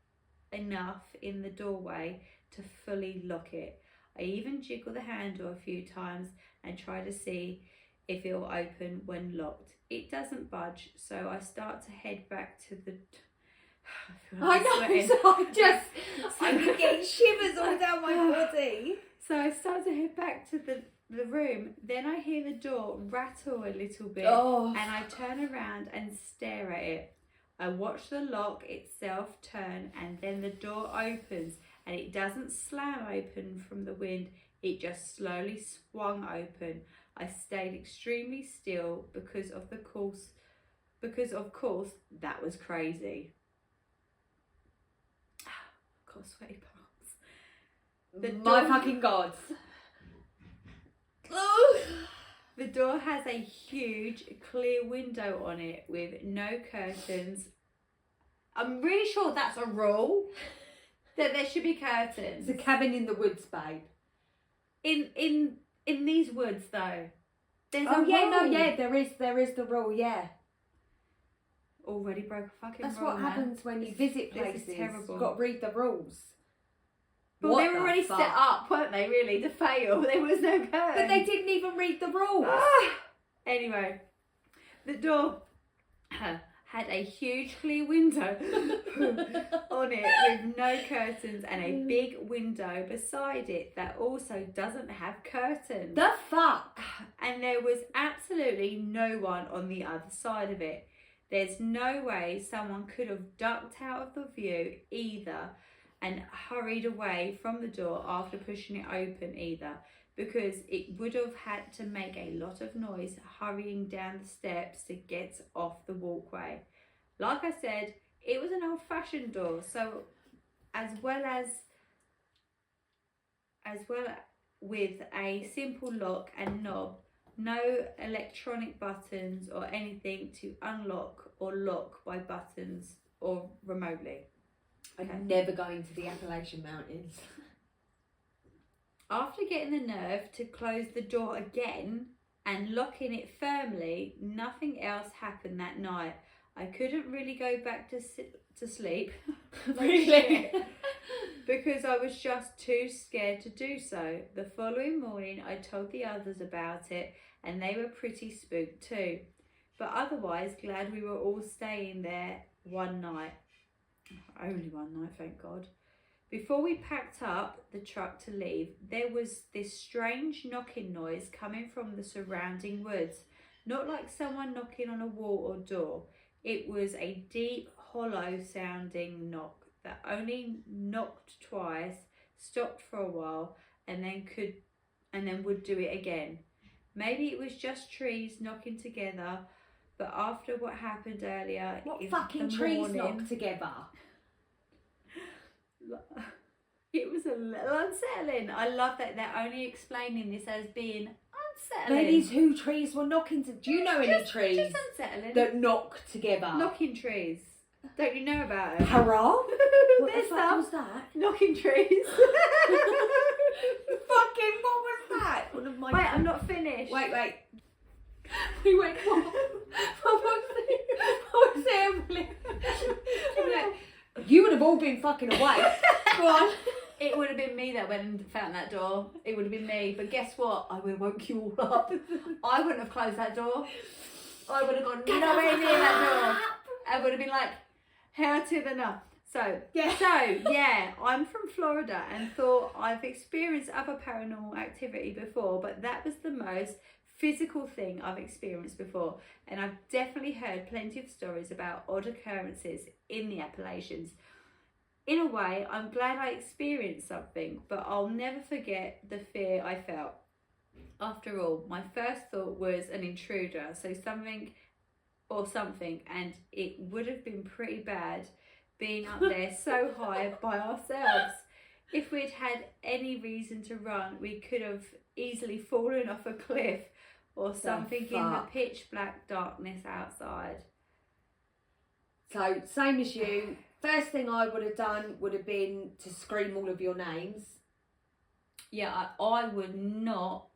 enough in the doorway to fully lock it. I even jiggle the handle a few times and try to see if it will open when locked. It doesn't budge, so I start to head back to the... I know, so I'm getting shivers all down my body. So I start to head back to the room. Then I hear the door rattle a little bit, and I turn around and stare at it. I watch the lock itself turn, and then the door opens, and it doesn't slam open from the wind. It just slowly swung open. I stayed extremely still because of course that was crazy. Got sweaty palms. My fucking gods. The door has a huge clear window on it with no curtains. I'm really sure that's a rule, that there should be curtains. It's a cabin in the woods, babe. In these woods though, there's a rule. There is the rule, yeah. Already broke a fucking That's rule. what happens when you visit places. This is terrible. You've got to read the rules. Well, they were already set up, weren't they, really, to fail? There was no curtain. But they didn't even read the rules. Anyway, the door had a huge clear window on it with no curtains, and a big window beside it that also doesn't have curtains. The fuck? And there was absolutely no one on the other side of it. There's no way someone could have ducked out of the view either and hurried away from the door after pushing it open either, because it would have had to make a lot of noise hurrying down the steps to get off the walkway. Like I said, it was an old-fashioned door, so as well with a simple lock and knob, no electronic buttons or anything to unlock or lock by buttons or remotely. I'm never going to the Appellation Mountains. After getting the nerve to close the door again and locking it firmly, nothing else happened that night. I couldn't really go back to sleep. Really? Because I was just too scared to do so. The following morning I told the others about it, and they were pretty spooked too. But otherwise glad we were all staying there one night. Only one night, thank God. Before we packed up the truck to leave, there was this strange knocking noise coming from the surrounding woods. Not like someone knocking on a wall or door. It was a deep, hollow sounding knock that only knocked twice, stopped for a while, and then would do it again. Maybe it was just trees knocking together, but after what happened earlier, what fucking trees knock together? It was a little unsettling. I love that they're only explaining this as being unsettling. Maybe 2 trees were knocking to... Do you know any trees just unsettling. that knock together? Knocking trees. Don't you know about it? Hurrah? What There's the fuck was that? Knocking trees. Fucking, what was that? One of my... Wait, I'm not finished. Wait. We went, what? What was it? You would have all been fucking away. Go on. It would have been me that went and found that door. It would have been me. But guess what? I would have woke you all up. I wouldn't have closed that door. I would have gone nowhere near that door. I would have been like, how to the no. So yeah, I'm from Florida and thought I've experienced other paranormal activity before, but that was the most physical thing I've experienced before. And I've definitely heard plenty of stories about odd occurrences in the Appalachians. In a way, I'm glad I experienced something, but I'll never forget the fear I felt. After all, my first thought was an intruder, so something, and it would have been pretty bad being up there so high by ourselves. If we'd had any reason to run, we could have easily fallen off a cliff or something in the pitch black darkness outside. So, same as you. First thing I would have done would have been to scream all of your names. Yeah, I would not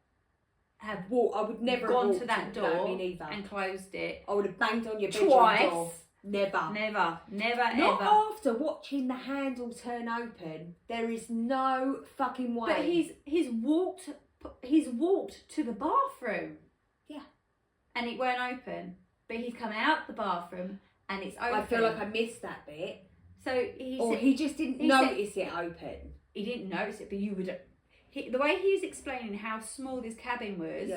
have I would never gone have to that door and closed it. I would have banged on your bedroom twice. door. Never, Not ever. After watching the handle turn open, there is no fucking way. But he's walked to the bathroom. Yeah. and it weren't open. But he's come out the bathroom and it's open. I feel like I missed that bit. So he Or said, he just didn't notice it open. He didn't notice it, but you would. The way he was explaining how small this cabin was,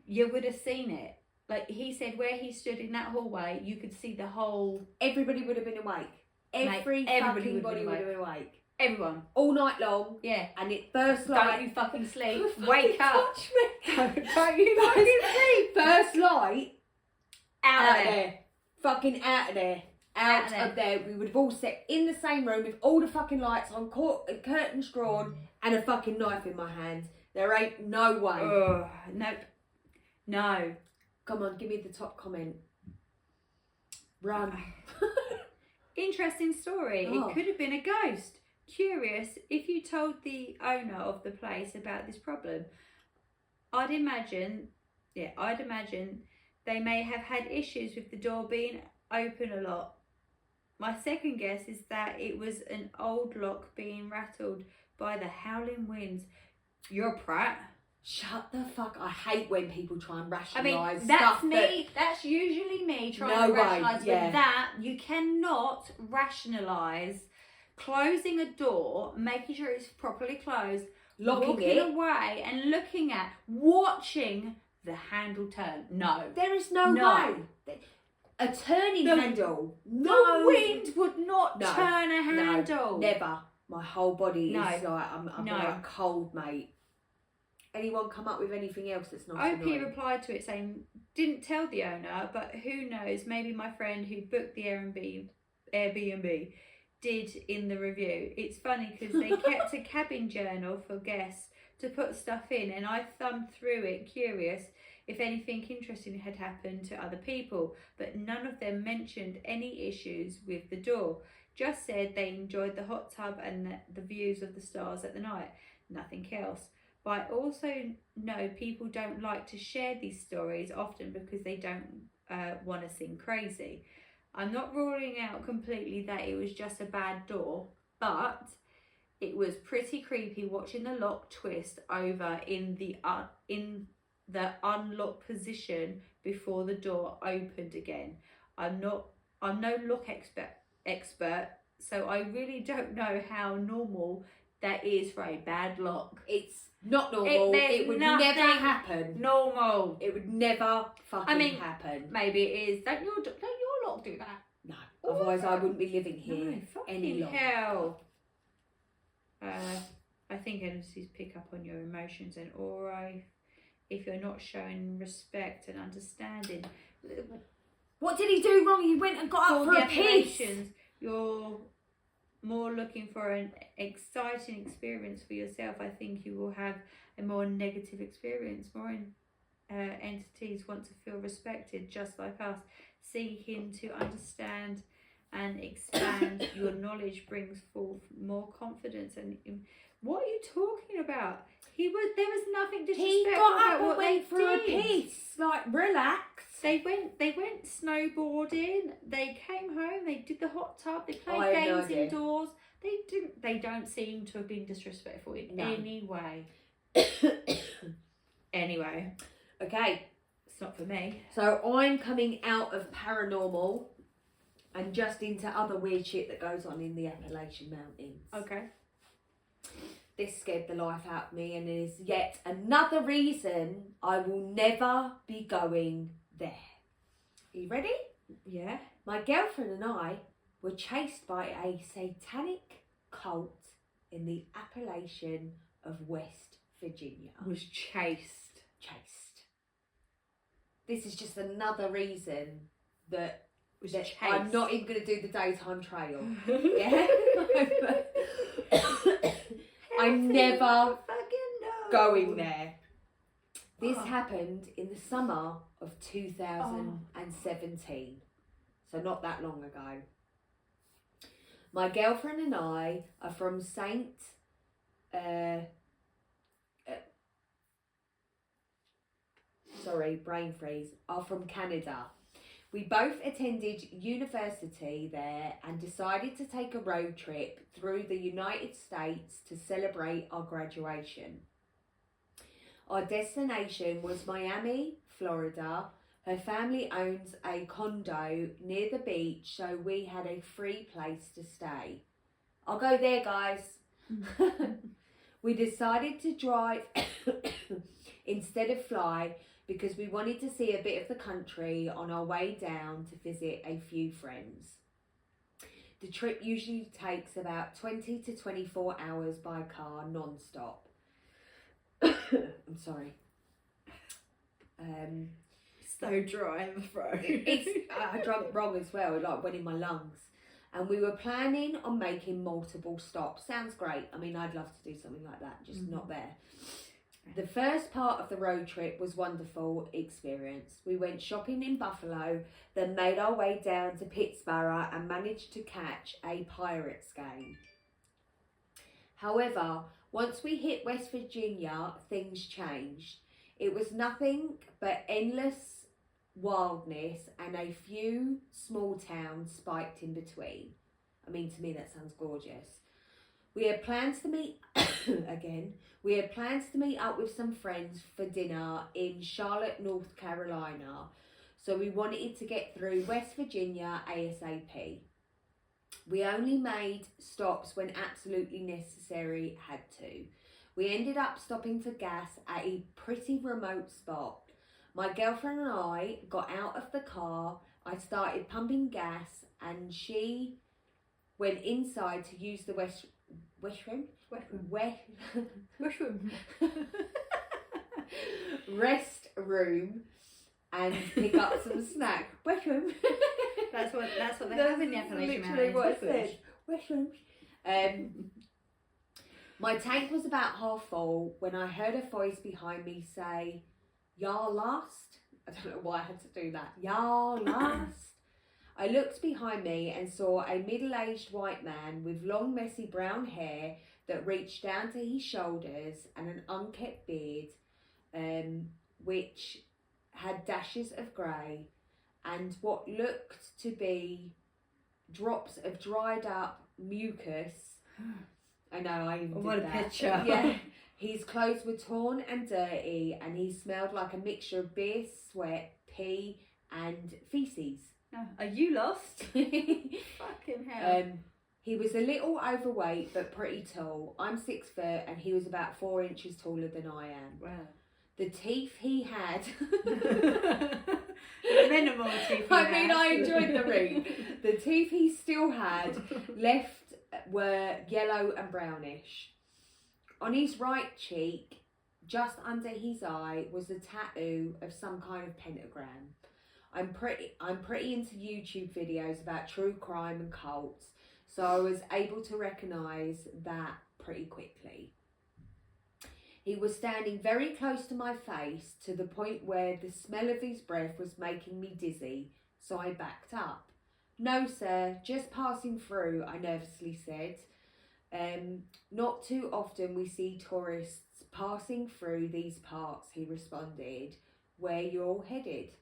you would have seen it. Like he said, where he stood in that hallway, you could see the whole. Everybody would have been awake. Everybody would have been awake. Everyone. All night long. Yeah. And it first light. Don't you fucking sleep. Wake up. Touch me. Don't you fucking sleep. First light. Out of there. Fucking out of there. Out of there. We would have all sat in the same room with all the fucking lights on, curtains drawn, and a fucking knife in my hand. There ain't no way. Nope. No. Come on, give me the top comment. Run. Interesting story. It could have been a ghost. Curious if you told the owner of the place about this problem. I'd imagine they may have had issues with the door being open a lot. My second guess is that it was an old lock being rattled by the howling winds. You're a prat. Shut the fuck. I hate when people try and rationalise I mean, stuff. that's me. That's usually me trying to rationalise. But that, you cannot rationalise closing a door, making sure it's properly closed, walking away and looking at, watching the handle turn. No. There is no way. A turning handle. No. The wind would not turn a handle. No, never. My whole body is like, I'm like cold, mate. Anyone come up with anything else that's not OP replied to it saying, didn't tell the owner, but who knows, maybe my friend who booked the Airbnb did in the review. It's funny because they kept a cabin journal for guests to put stuff in, and I thumbed through it curious if anything interesting had happened to other people, but none of them mentioned any issues with the door. Just said they enjoyed the hot tub and the views of the stars at the night. Nothing else. But I also know people don't like to share these stories often because they don't want to seem crazy. I'm not ruling out completely that it was just a bad door, but it was pretty creepy watching the lock twist over in the unlocked position before the door opened again. I'm no lock expert, so I really don't know how normal that is for a bad lock. It's not normal. It would never happen. Normal. It would never fucking happen. Maybe it is. Don't your lock do that? No. Otherwise, I wouldn't be living here any longer. Hell. I think entities pick up on your emotions and aura if you're not showing respect and understanding. What did he do wrong? He went and got up for a piss. You're more looking for an exciting experience for yourself. I think you will have a more negative experience. More entities want to feel respected, just like us. Seeking to understand and expand your knowledge brings forth more confidence. And what are you talking about? There was nothing disrespectful. He got up about and went for a piss. Like, relax. They went snowboarding. They came home. They did the hot tub. They played games indoors. They don't seem to have been disrespectful in any way. Anyway, okay, it's not for me. So I'm coming out of paranormal and just into other weird shit that goes on in the Appellation Mountains. Okay. This scared the life out of me and is yet another reason I will never be going there. Are you ready? Yeah. My girlfriend and I were chased by a satanic cult in the Appellation of West Virginia. Was chased. This is just another reason that Chased. I'm not even going to do the daytime trail. Yeah? I'm never going there. This happened in the summer of 2017. So not that long ago. My girlfriend and I are from are from Canada. We both attended university there and decided to take a road trip through the United States to celebrate our graduation. Our destination was Miami, Florida. Her family owns a condo near the beach, so we had a free place to stay. I'll go there, guys. We decided to drive instead of fly because we wanted to see a bit of the country on our way down to visit a few friends. The trip usually takes about 20 to 24 hours by car non-stop. I'm sorry. So dry in the throat. I drank wrong as well, it like went in my lungs. And we were planning on making multiple stops. Sounds great. I mean, I'd love to do something like that, just not there. The first part of the road trip was wonderful experience. We went shopping in Buffalo, then made our way down to Pittsburgh and managed to catch a Pirates game. However, once we hit West Virginia, things changed. It was nothing but endless wildness and a few small towns spiked in between. I mean, to me that sounds gorgeous. We had plans to meet We had plans to meet up with some friends for dinner in Charlotte, North Carolina. So we wanted to get through West Virginia ASAP. We only made stops when absolutely necessary had to. We ended up stopping for gas at a pretty remote spot. My girlfriend and I got out of the car. I started pumping gas and she went inside to use the restroom and pick up some snack. Restroom. That's what they have in the Appellation Mountains. Literally what I said. Restroom. My tank was about half full when I heard a voice behind me say, "Y'all lost?" I don't know why I had to do that. "Y'all lost?" I looked behind me and saw a middle-aged white man with long, messy brown hair that reached down to his shoulders and an unkempt beard, which had dashes of grey and what looked to be drops of dried up mucus. I know, I even did what a that. picture. Yeah. His clothes were torn and dirty and he smelled like a mixture of beer, sweat, pee and feces. Oh, are you lost? Fucking hell. He was a little overweight but pretty tall. I'm 6 foot and he was about 4 inches taller than I am. Wow. The teeth he had... Minimal teeth I enjoyed the read. The teeth he still had left were yellow and brownish. On his right cheek, just under his eye, was a tattoo of some kind of pentagram. I'm pretty into YouTube videos about true crime and cults, so I was able to recognise that pretty quickly. He was standing very close to my face to the point where the smell of his breath was making me dizzy, so I backed up. "No, sir, just passing through," I nervously said. "Not too often we see tourists passing through these parts," he responded. "Where you're headed?"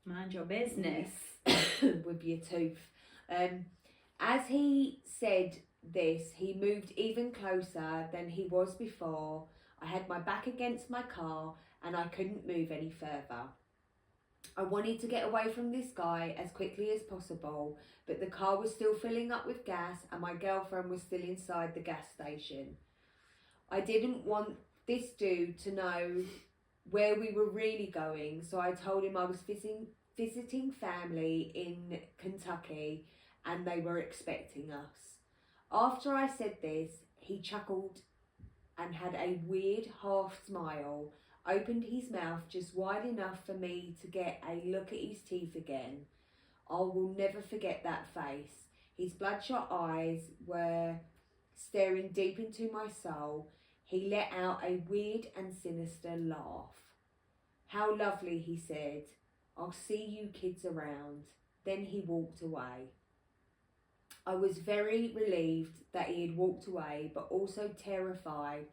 Mind your business. With your tooth. As he said this, he moved even closer than he was before. I had my back against my car and I couldn't move any further. I wanted to get away from this guy as quickly as possible, but the car was still filling up with gas and my girlfriend was still inside the gas station. I didn't want this dude to know where we were really going, so I told him I was visiting family in Kentucky and they were expecting us. After I said this, he chuckled and had a weird half smile, opened his mouth just wide enough for me to get a look at his teeth again. I will never forget that face. His bloodshot eyes were staring deep into my soul. He let out a weird and sinister laugh. "How lovely," he said. "I'll see you kids around." Then he walked away. I was very relieved that he had walked away, but also terrified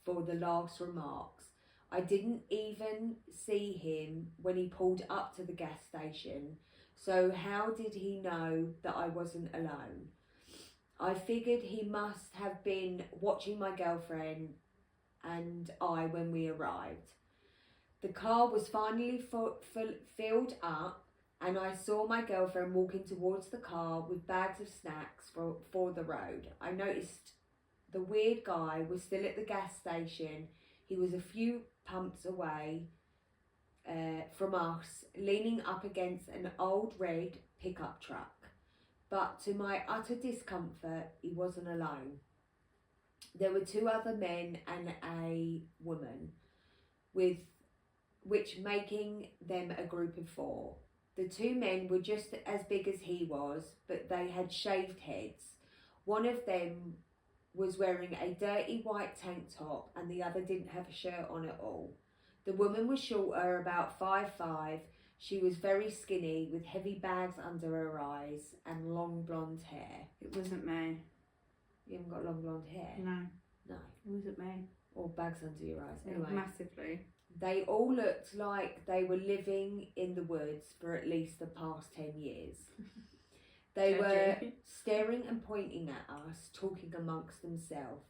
for the last remarks. I didn't even see him when he pulled up to the gas station, so how did he know that I wasn't alone? I figured he must have been watching my girlfriend and I when we arrived. The car was finally filled up, and I saw my girlfriend walking towards the car with bags of snacks for the road. I noticed the weird guy was still at the gas station. He was a few pumps away from us, leaning up against an old red pickup truck. But to my utter discomfort, he wasn't alone. There were 2 other men and a woman, which making them a group of 4. The 2 men were just as big as he was, but they had shaved heads. One of them was wearing a dirty white tank top and the other didn't have a shirt on at all. The woman was shorter, about 5'5". She was very skinny with heavy bags under her eyes and long blonde hair. It wasn't me. You haven't got long blonde hair? No. No. It wasn't me. Or bags under your eyes. Anyway. Massively. They all looked like they were living in the woods for at least the past 10 years. They were staring and pointing at us, talking amongst themselves.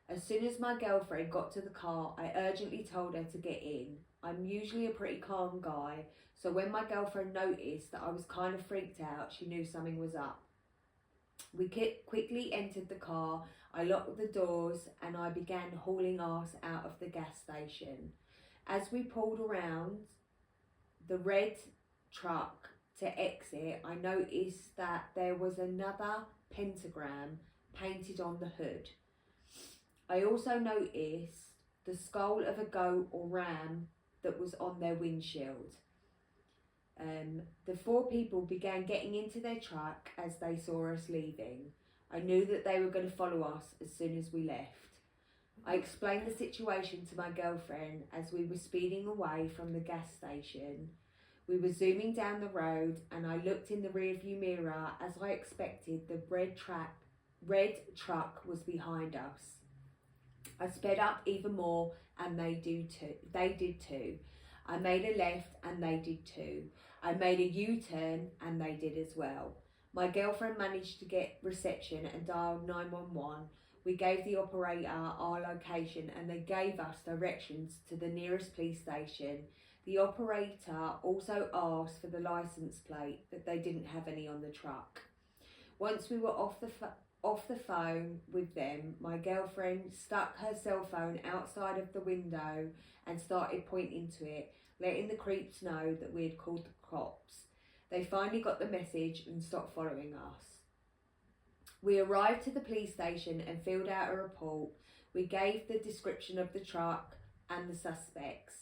As soon as my girlfriend got to the car, I urgently told her to get in. I'm usually a pretty calm guy, so when my girlfriend noticed that I was kind of freaked out, she knew something was up. We quickly entered the car, I locked the doors, and I began hauling us out of the gas station. As we pulled around the red truck to exit, I noticed that there was another pentagram painted on the hood. I also noticed the skull of a goat or ram that was on their windshield. The 4 people began getting into their truck as they saw us leaving. I knew that they were going to follow us as soon as we left. I explained the situation to my girlfriend as we were speeding away from the gas station. We were zooming down the road and I looked in the rearview mirror. As I expected, the red truck was behind us. I sped up even more and they did too. I made a left and they did too. I made a U-turn and they did as well. My girlfriend managed to get reception and dialed 911. We gave the operator our location and they gave us directions to the nearest police station. The operator also asked for the license plate, but they didn't have any on the truck. Once we were off the phone with them, my girlfriend stuck her cell phone outside of the window and started pointing to it, letting the creeps know that we had called the cops. They finally got the message and stopped following us. We arrived to the police station and filled out a report. We gave the description of the truck and the suspects.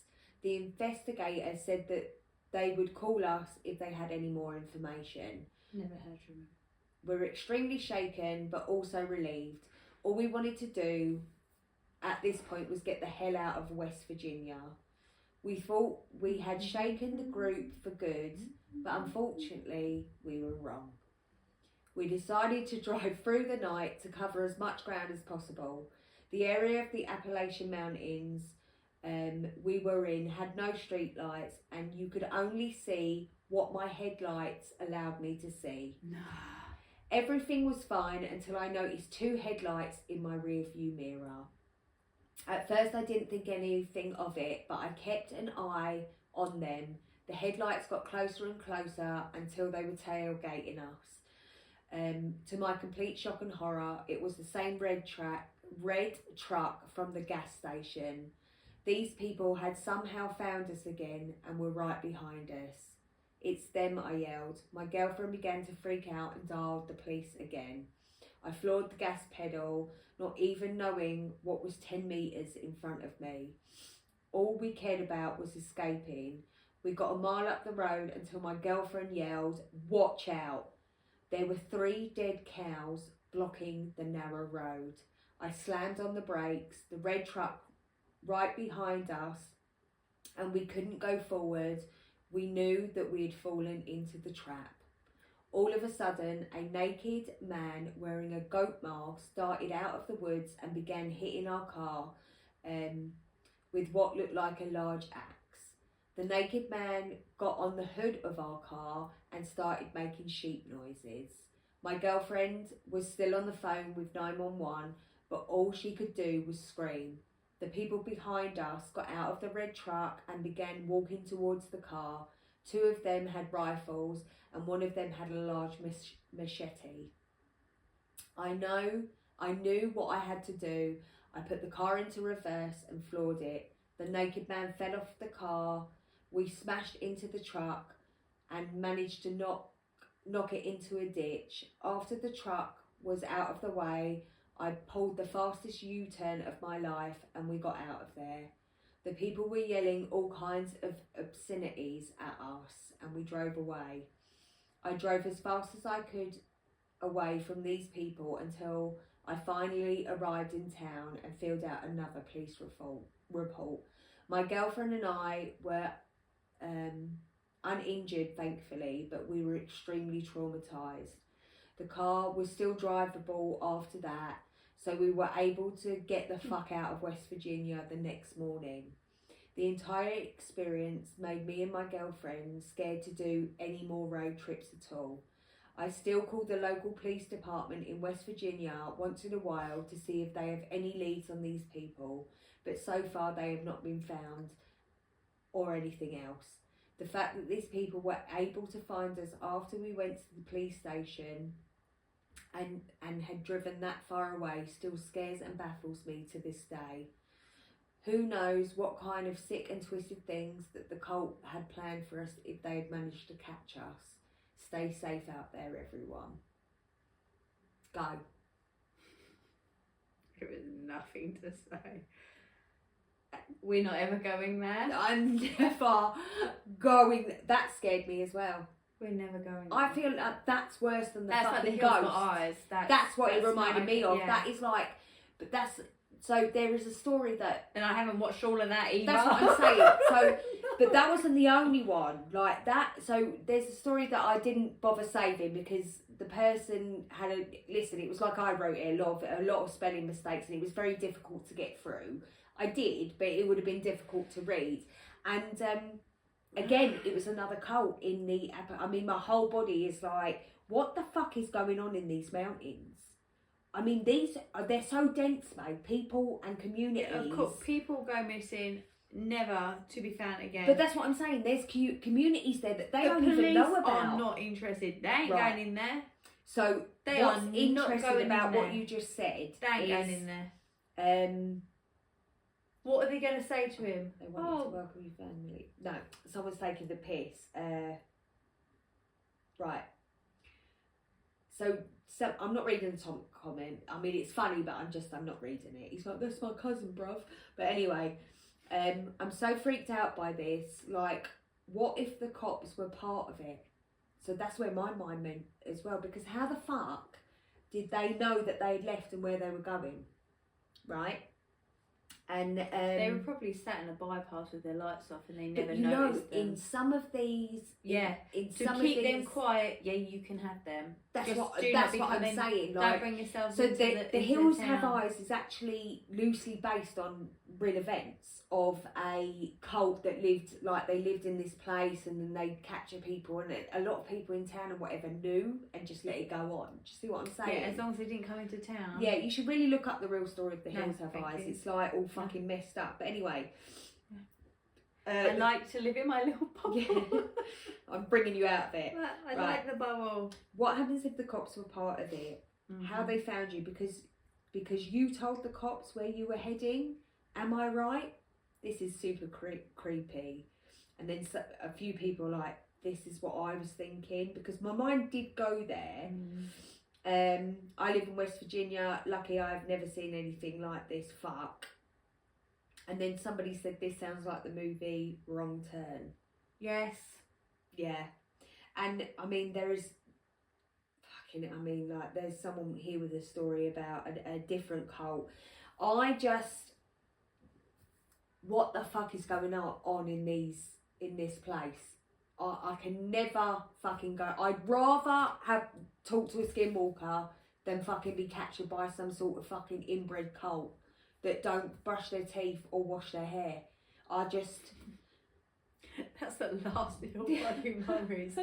The investigator said that they would call us if they had any more information. Never heard from him. We're extremely shaken but also relieved. All we wanted to do at this point was get the hell out of West Virginia. We thought we had shaken the group for good, but unfortunately we were wrong. We decided to drive through the night to cover as much ground as possible. The area of the Appellation Mountains we were in had no street lights and you could only see what my headlights allowed me to see. No. Everything was fine until I noticed 2 headlights in my rear view mirror. At first I didn't think anything of it, but I kept an eye on them. The headlights got closer and closer until they were tailgating us. To my complete shock and horror, it was the same red truck from the gas station. These people had somehow found us again and were right behind us. It's them, I yelled. My girlfriend began to freak out and dialed the police again. I floored the gas pedal, not even knowing what was 10 metres in front of me. All we cared about was escaping. We got a mile up the road until my girlfriend yelled, "Watch out!" There were 3 dead cows blocking the narrow road. I slammed on the brakes, the red truck right behind us, and we couldn't go forward. We knew that we had fallen into the trap. All of a sudden, a naked man wearing a goat mask darted out of the woods and began hitting our car with what looked like a large axe. The naked man got on the hood of our car and started making sheep noises. My girlfriend was still on the phone with 911, but all she could do was scream. The people behind us got out of the red truck and began walking towards the car. 2 of them had rifles and one of them had a large machete. I knew what I had to do. I put the car into reverse and floored it. The naked man fell off the car. We smashed into the truck and managed to knock it into a ditch. After the truck was out of the way, I pulled the fastest U-turn of my life and we got out of there. The people were yelling all kinds of obscenities at us and we drove away. I drove as fast as I could away from these people until I finally arrived in town and filled out another police report. My girlfriend and I were uninjured, thankfully, but we were extremely traumatised. The car was still drivable after that, so we were able to get the fuck out of West Virginia the next morning. The entire experience made me and my girlfriend scared to do any more road trips at all. I still call the local police department in West Virginia once in a while to see if they have any leads on these people, but so far they have not been found or anything else. The fact that these people were able to find us after we went to the police station and had driven that far away still scares and baffles me to this day. Who knows what kind of sick and twisted things that the cult had planned for us if they had managed to catch us. Stay safe out there, everyone. Go. There is nothing to say. We're not ever going there. I'm never going. That scared me as well. We're never going there. I feel like that's worse than the that's fucking like the hills ghost. got eyes. That's what it reminded me of. Yeah. That is like, but that's, so there is a story that. And I haven't watched all of that either. That's what I'm saying. So, but that wasn't the only one like that. So there's a story that I didn't bother saving because the person had listen. It was like I wrote it, a lot of spelling mistakes, and it was very difficult to get through. I did, but it would have been difficult to read. And again, it was another cult in the. I mean, my whole body is like, what the fuck is going on in these mountains? I mean, they're so dense, mate. People and communities. Yeah, of course, people go missing, never to be found again. But that's what I'm saying. There's communities there that they the don't even know police about. are not interested. They ain't Right. going in there. So They what's are not interesting going about in what there. you just said They ain't is, going in there. What are they going to say to him? They wanted to welcome your family. No, someone's taking the piss. Right. So I'm not reading the Tom comment. I mean, it's funny, but I'm not reading it. He's like, that's my cousin, bruv. But anyway, I'm so freaked out by this. Like, what if the cops were part of it? So that's where my mind went as well. Because how the fuck did they know that they'd left and where they were going? Right? And they were probably sat in a bypass with their lights off, and they never but noticed them. in some of these, in to some keep of these, them quiet, you can have them. That's Just what do that's not what I'm become saying. Don't Like, bring yourselves so into the into Hills town. Have Eyes is actually loosely based on real events of a cult that lived in this place, and then they capture people, and a lot of people in town and whatever knew and just let it go on. Do you see what I'm saying? Yeah, as long as they didn't come into town. Yeah, you should really look up the real story of the No, Hills Have thank Eyes. you. It's like all fucking messed up. But anyway. I like to live in my little bubble. Yeah, I'm bringing you out of it. I like the bubble. What happens if the cops were part of it? Mm-hmm. How they found you? Because you told the cops where you were heading. Am I right? This is super creepy. And then a few people are like, this is what I was thinking, because my mind did go there. I live in West Virginia. Lucky I've never seen anything like this. Fuck. And then somebody said, this sounds like the movie Wrong Turn. Yes. Yeah. And I mean, there's someone here with a story about a different cult. What the fuck is going on in this place? I can never fucking go. I'd rather have talked to a skinwalker than fucking be captured by some sort of fucking inbred cult that don't brush their teeth or wash their hair. That's the last little fucking memories.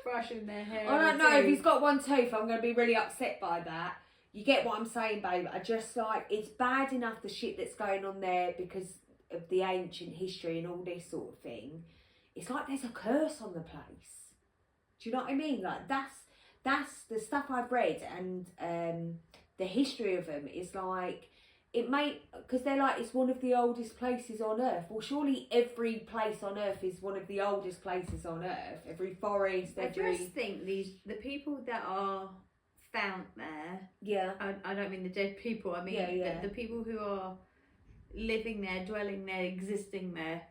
Brushing their hair. I don't know, if he's got one tooth, I'm going to be really upset by that. You get what I'm saying, babe? I just like, it's bad enough the shit that's going on there because of the ancient history and all this sort of thing. It's like there's a curse on the place. Do you know what I mean? Like that's the stuff I've read, and the history of them is like, it may, because they're like, it's one of the oldest places on earth. Well, surely every place on earth is one of the oldest places on earth. Every forest, I just think the people that are found there. Yeah. I don't mean the dead people. I mean the people who are living there, dwelling there, existing there.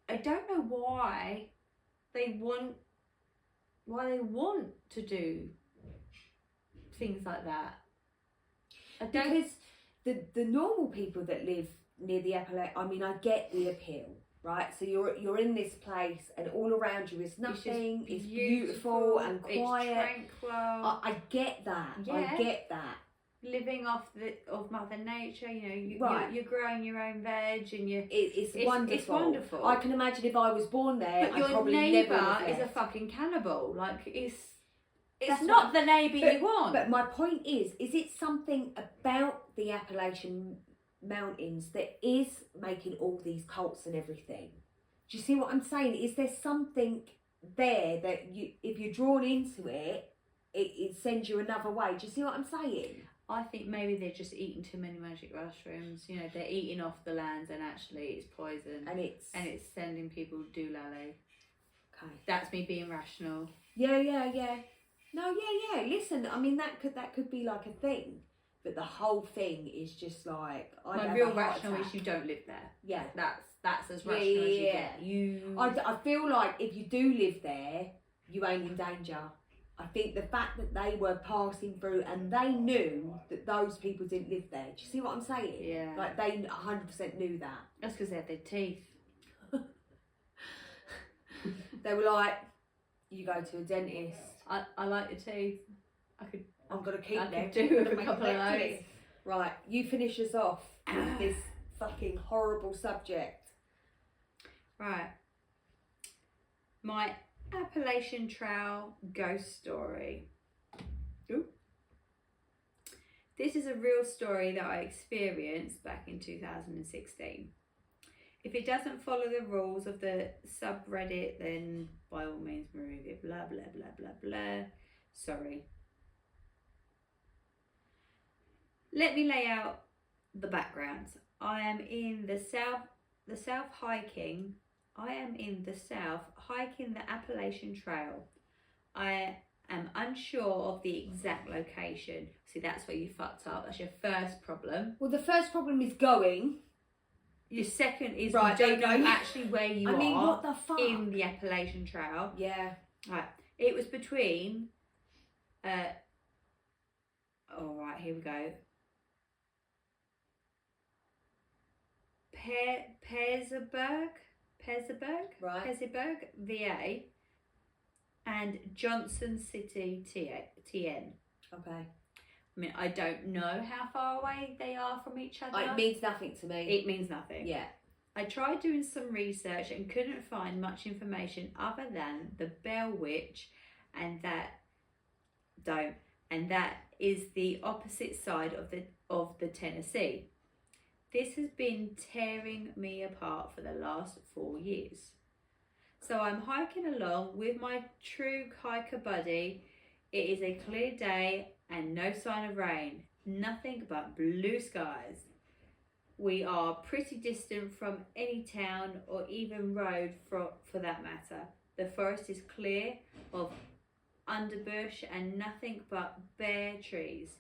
I don't know why they want to do things like that. Because the normal people that live near the Appellation, I mean, I get the appeal, right? So you're in this place, and all around you is nothing. It's beautiful and quiet. It's tranquil. I get that. Yeah. I get that. Living off of Mother Nature, you're growing your own veg, and it's wonderful. It's wonderful. I can imagine if I was born there, but your I'd probably neighbour never is a fucking cannibal. Like it's That's not the neighbour you want. But my point is it something about the Appellation Mountains that is making all these cults and everything? Do you see what I'm saying? Is there something there that you, if you're drawn into it, it sends you another way? Do you see what I'm saying? I think maybe they're just eating too many magic mushrooms. They're eating off the lands, and actually it's poison, and it's sending people doolally. Okay, that's me being rational. Yeah. No, yeah. Listen, I mean that could be like a thing, but the whole thing is just like, my real rational is you don't live there. Yeah, that's as rational as you get. I feel like if you do live there, you ain't in danger. I think the fact that they were passing through and they knew that those people didn't live there. Do you see what I'm saying? Yeah. Like they 100% knew that. That's because they had their teeth. They were like, you go to a dentist. I like your teeth. I'm going to keep them. I could do with a couple of those. Right, you finish us off with this fucking horrible subject. Right. My Appellation Trail ghost story. Ooh. This is a real story that I experienced back in 2016. If it doesn't follow the rules of the subreddit, then by all means remove it. Blah, blah, blah, blah, blah. Sorry. Let me lay out the background. I am in the south hiking. I am in the south hiking the Appellation Trail. I am unsure of the exact location. See, that's where you fucked up. That's your first problem. Well, the first problem is going. Your second is right, you don't know actually where you are. I mean, what the fuck? In the Appellation Trail. Yeah. Right. It was between. All right. Here we go. Pezerberg, VA, and Johnson City, TN. Okay. I mean, I don't know how far away they are from each other. It means nothing to me. It means nothing. Yeah. I tried doing some research and couldn't find much information other than the Bell Witch, and that is the opposite side of the Tennessee. This has been tearing me apart for the last 4 years. So I'm hiking along with my true hiker buddy. It is a clear day and no sign of rain. Nothing but blue skies. We are pretty distant from any town or even road for that matter. The forest is clear of underbush and nothing but bare trees.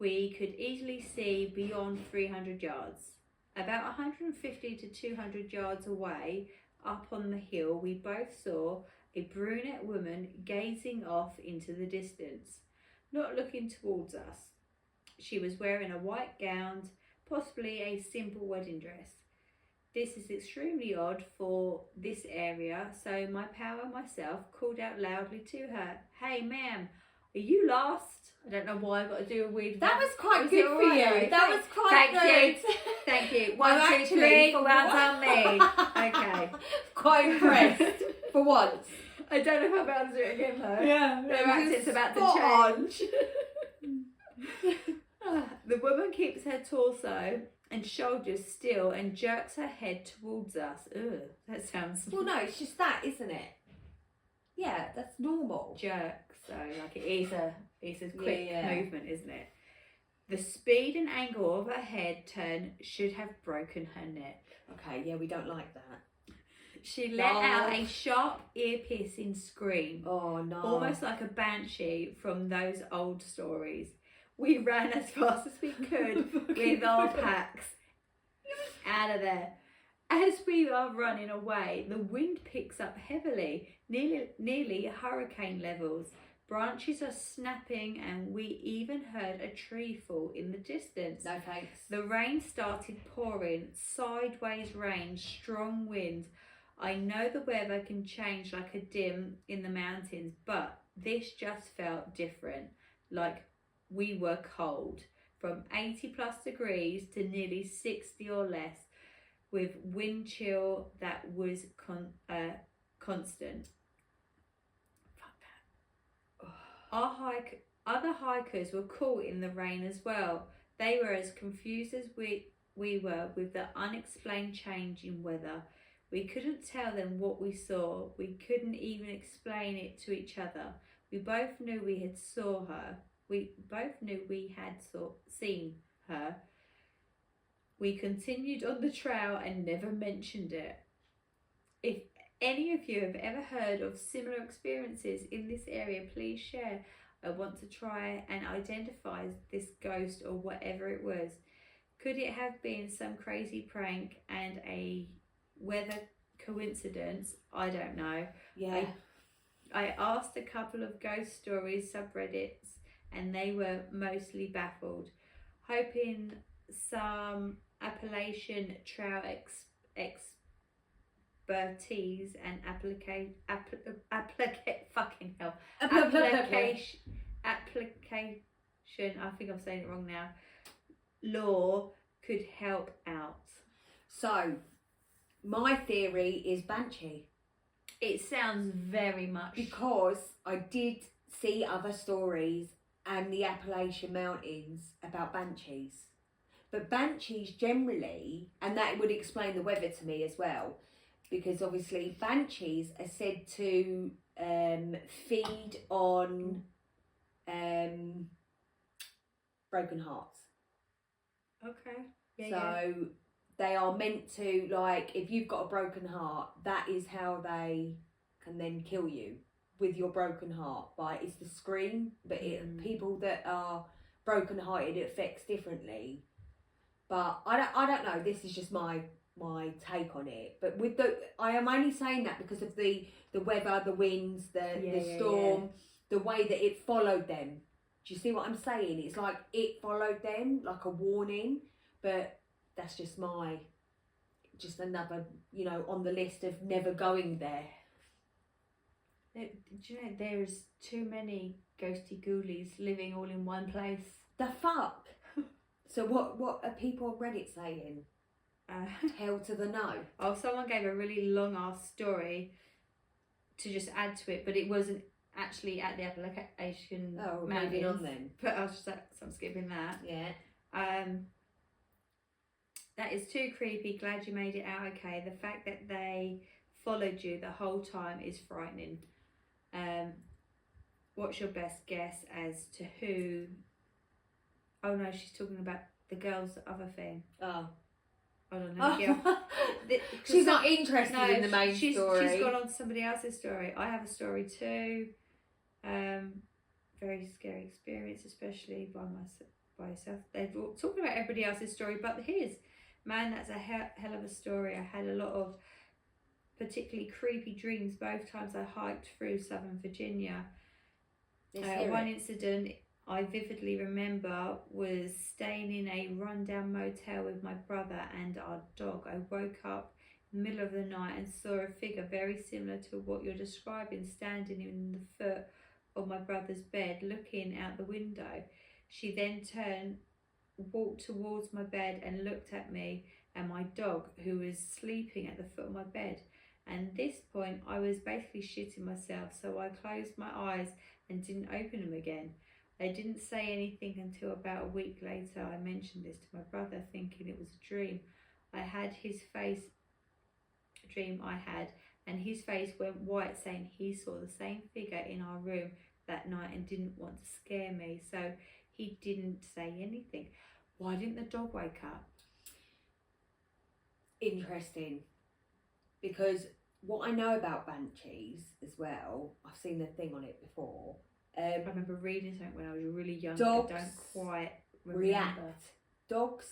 We could easily see beyond 300 yards. About 150 to 200 yards away, up on the hill, we both saw a brunette woman gazing off into the distance, not looking towards us. She was wearing a white gown, possibly a simple wedding dress. This is extremely odd for this area, so my pal and myself called out loudly to her, "Hey ma'am, are you lost?" I don't know why I got to do a weird. That was quite good for you. That was quite good. Thank you. 1, 2, 3. Well done me. Okay. Quite impressed for once. I don't know if I'll be able to do it again though. Yeah, Their accent's about to change. The woman keeps her torso and shoulders still and jerks her head towards us. Ugh, that sounds... Well, no, it's just that, isn't it? Yeah, that's normal. Jerk, so like it's a quick Yeah. movement, isn't it? The speed and angle of her head turn should have broken her neck. Okay, yeah, we don't like that. She let out a sharp ear-piercing scream, Oh, no. almost like a banshee from those old stories. We ran as fast as we could with our packs out of there. As we are running away, the wind picks up heavily, nearly hurricane levels. Branches are snapping and we even heard a tree fall in the distance. No thanks. The rain started pouring, sideways rain, strong wind. I know the weather can change like a dim in the mountains, but this just felt different, like we were cold, from 80 plus degrees to nearly 60 or less, with wind chill that was constant. Other hikers were caught in the rain as well. They were as confused as we were with the unexplained change in weather. We couldn't tell them what we saw. We couldn't even explain it to each other. We both knew we had saw her. We both knew we had seen her. We continued on the trail and never mentioned it. If any of you have ever heard of similar experiences in this area, please share. I want to try and identify this ghost or whatever it was. Could it have been some crazy prank and a weather coincidence? I don't know. Yeah. I asked a couple of ghost stories subreddits and they were mostly baffled, hoping some Appellation trail expertise and application, I think I'm saying it wrong now, law could help out. So, my theory is banshee. It sounds very much... Because I did see other stories and the Appellation Mountains about banshees. But banshees generally, and that would explain the weather to me as well, because obviously banshees are said to feed on broken hearts. Okay. Yeah, So they are meant to, like, if you've got a broken heart, that is how they can then kill you, with your broken heart. It's the scream, but people that are broken hearted, it affects differently. But I don't know. This is just my take on it. But I am only saying that because of the weather, the winds, the storm, the way that it followed them. Do you see what I'm saying? It's like it followed them like a warning. But that's just another, on the list of never going there. Do you know there's too many ghosty ghoulies living all in one place? The fuck. So what are people on Reddit saying? Hell to the no. Oh, someone gave a really long ass story to just add to it, but it wasn't actually at the Appellation Oh, Mountains. moving on then. But I was just like, so I'm skipping that. Yeah. That is too creepy. Glad you made it out okay. The fact that they followed you the whole time is frightening. What's your best guess as to who? Oh no, she's talking about the girl's other thing. Oh. I don't know. Yeah. She's not interested in the main story. She's gone on to somebody else's story. I have a story too. Very scary experience, especially by yourself. They're talking about everybody else's story, but his. Man, that's a hell of a story. I had a lot of particularly creepy dreams both times I hiked through Southern Virginia. One incident I vividly remember was staying in a rundown motel with my brother and our dog. I woke up in the middle of the night and saw a figure very similar to what you're describing standing in the foot of my brother's bed looking out the window. She then walked towards my bed and looked at me and my dog, who was sleeping at the foot of my bed, And this point, I was basically shitting myself, so I closed my eyes and didn't open them again. I didn't say anything until about a week later. I mentioned this to my brother, thinking it was a dream. I had his face, dream I had, and his face went white, saying he saw the same figure in our room that night and didn't want to scare me, so he didn't say anything. Why didn't the dog wake up? Interesting, because what I know about banshees as well, I've seen the thing on it before. I remember reading something when I was really young. Dogs I don't quite remember. react. Dogs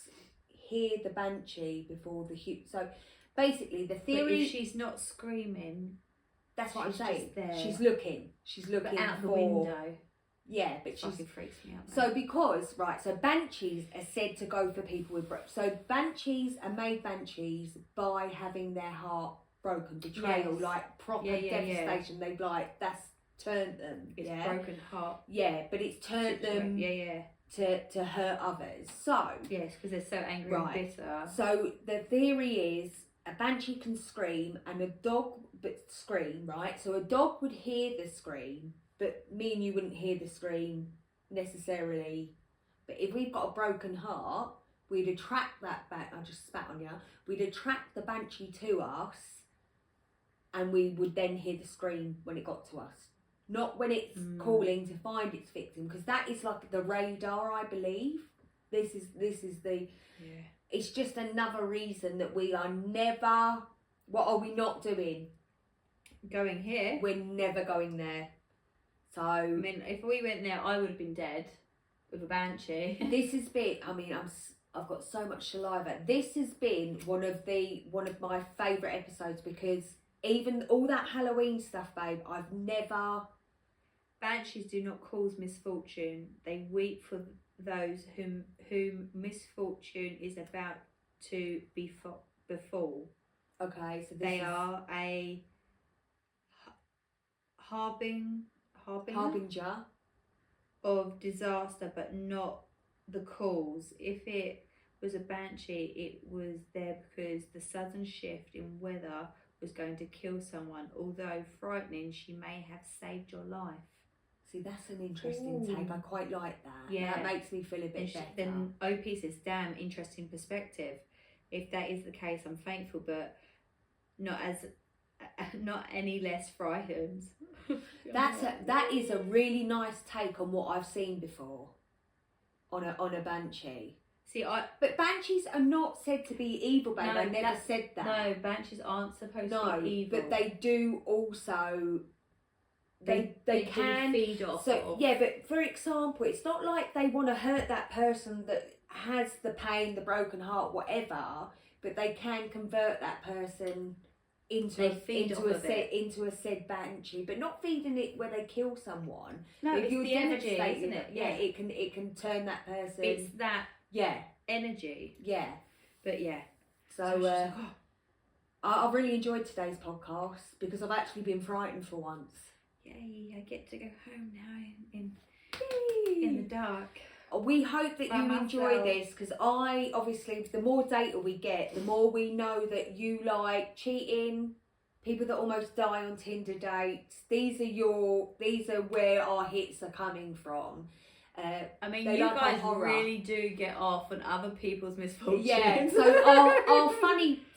hear the banshee before the so basically the theory. But if she's not screaming, that's what I'm she's saying. just there. She's looking. She's looking but out for the window. Yeah, but she's Fucking freaks me out. so because so banshees are said to go for people with so banshees are made banshees by having their heart broken, betrayal, Yes. like proper Yeah. devastation. They've like that's turned them. It's yeah, broken heart. yeah, but it's turned them Yeah. to hurt others. So Yes, because they're so angry Right. and bitter. so the theory is a banshee can scream and a dog scream, right? So a dog would hear the scream, but me and you wouldn't hear the scream necessarily. But if we've got a broken heart, we'd attract that back. I just spat on you. We'd attract the banshee to us, and we would then hear the scream when it got to us. Not when it's calling to find its victim, because that is like the radar, I believe. This is the. Yeah. It's just another reason that we are never. What are we not doing? Going here. We're never going there. So I mean, if we went there, I would have been dead with a banshee. this has been. I mean, I've got so much saliva. This has been one of my favourite episodes, because even all that Halloween stuff, babe, I've never. Banshees do not cause misfortune. They weep for those whom misfortune is about to befall. Okay, so They are a harbinger of disaster, but not the cause. If it was a banshee, it was there because the sudden shift in weather was going to kill someone. Although frightening, she may have saved your life. See, that's an interesting Ooh. take. I quite like that. Yeah. That makes me feel a bit better. Then OP says, damn, interesting perspective. If that is the case, I'm thankful, but not any less frightened. That is a really nice take on what I've seen before on a banshee. See, But banshees are not said to be evil, babe. No, I never said that. No, banshees aren't supposed to be evil. but they do also. They can feed off. So yeah, but for example, it's not like they want to hurt that person that has the pain, the broken heart, whatever. But they can convert that person into a said banshee, but not feeding it where they kill someone. No, if it's you're the energy, devastating isn't it? yeah, it can turn that person. It's that yeah, energy. yeah. But yeah. So I really enjoyed today's podcast because I've actually been frightened for once. Yay, I get to go home now in the dark. We hope that By you enjoy myself. this, because obviously the more data we get, the more we know that you like cheating, people that almost die on Tinder dates. These are where our hits are coming from. I mean, they you like our guys horror. really do get off on other people's misfortunes. Yeah, so our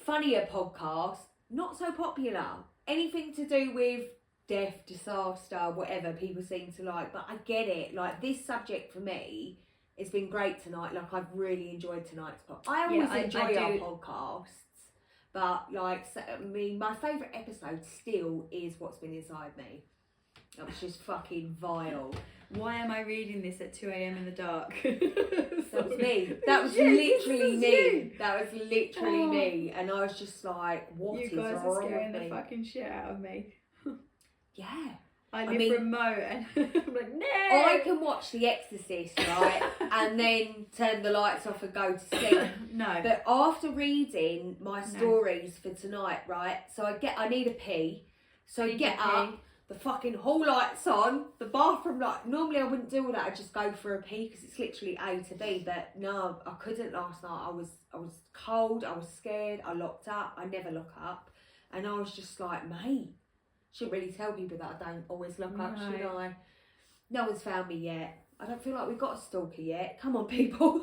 funnier podcast, not so popular. Anything to do with death, disaster, whatever, people seem to like. But I get it. Like, this subject for me, it's been great tonight. Like, I've really enjoyed tonight's podcast. I always enjoy our podcasts. But, like, I mean, my favourite episode still is What's Been Inside Me. That was just fucking vile. Why am I reading this at 2 a.m. in the dark? That was me. That was Yes, literally this me. is you. That was literally me. And I was just like, what is You guys are wrong scaring with the me? fucking shit out of me. Yeah. I live remote and I'm like, no! I can watch The Exorcist, right? and then turn the lights off and go to sleep. No. But after reading my stories for tonight, right? So I need a pee. So I get up, the fucking hall lights on, the bathroom light. Normally I wouldn't do all that. I'd just go for a pee because it's literally A to B. But no, I couldn't last night. I was cold. I was scared. I locked up. I never lock up. And I was just like, mate, shouldn't really tell people that I don't always look up, No. should I? No one's found me yet. I don't feel like we've got a stalker yet. Come on, people.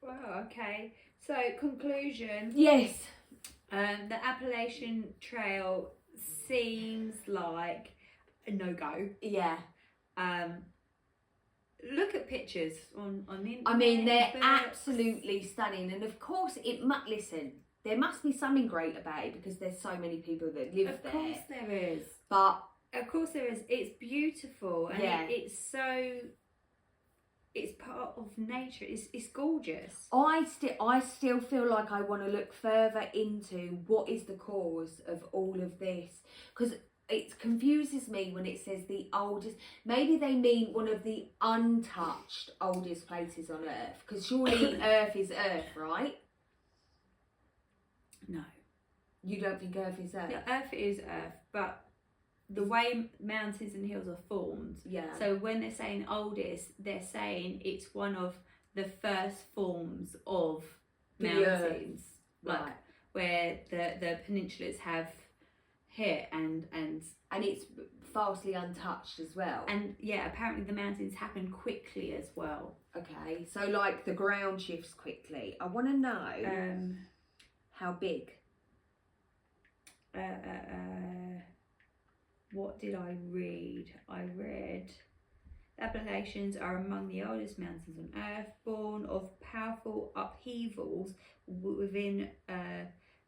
Wow, okay. So, conclusion. Yes. The Appellation Trail seems like a no-go. Yeah. Look at pictures on the internet. I mean, they're books. absolutely stunning. And of course, listen, there must be something great about it because there's so many people that live there. Of course there is. But Of course there is. It's beautiful. And Yeah. it's part of nature. It's gorgeous. I still feel like I want to look further into what is the cause of all of this, because it confuses me when it says the oldest. Maybe they mean one of the untouched oldest places on Earth, because surely Earth is Earth, right? No. You don't think Earth is Earth? The Earth is Earth, but the way mountains and hills are formed. Yeah. So when they're saying oldest, they're saying it's one of the first forms of The mountains, like Right. where the peninsulas have hit and it's vastly untouched as well. yeah, apparently the mountains happen quickly as well. Okay, so like the ground shifts quickly. I want to know how big. What did I read? I read the Appalachians are among the oldest mountains on Earth, born of powerful upheavals within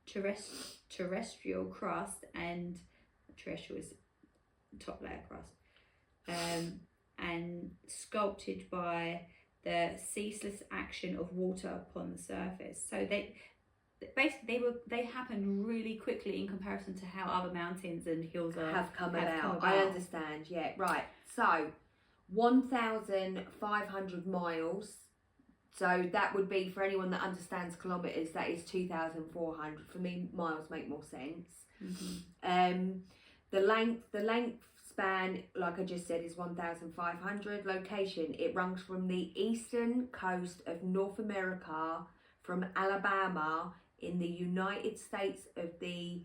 terrestrial crust, and terrestrial is top layer crust, and sculpted by the ceaseless action of water upon the surface. So they happen really quickly in comparison to how other mountains and hills have come about. I understand, yeah. Right, so 1,500 miles. So that would be, for anyone that understands kilometres, that is 2,400. For me, miles make more sense. Mm-hmm. The length span, like I just said, is 1,500. Location, it runs from the eastern coast of North America, from Alabama in the United States of the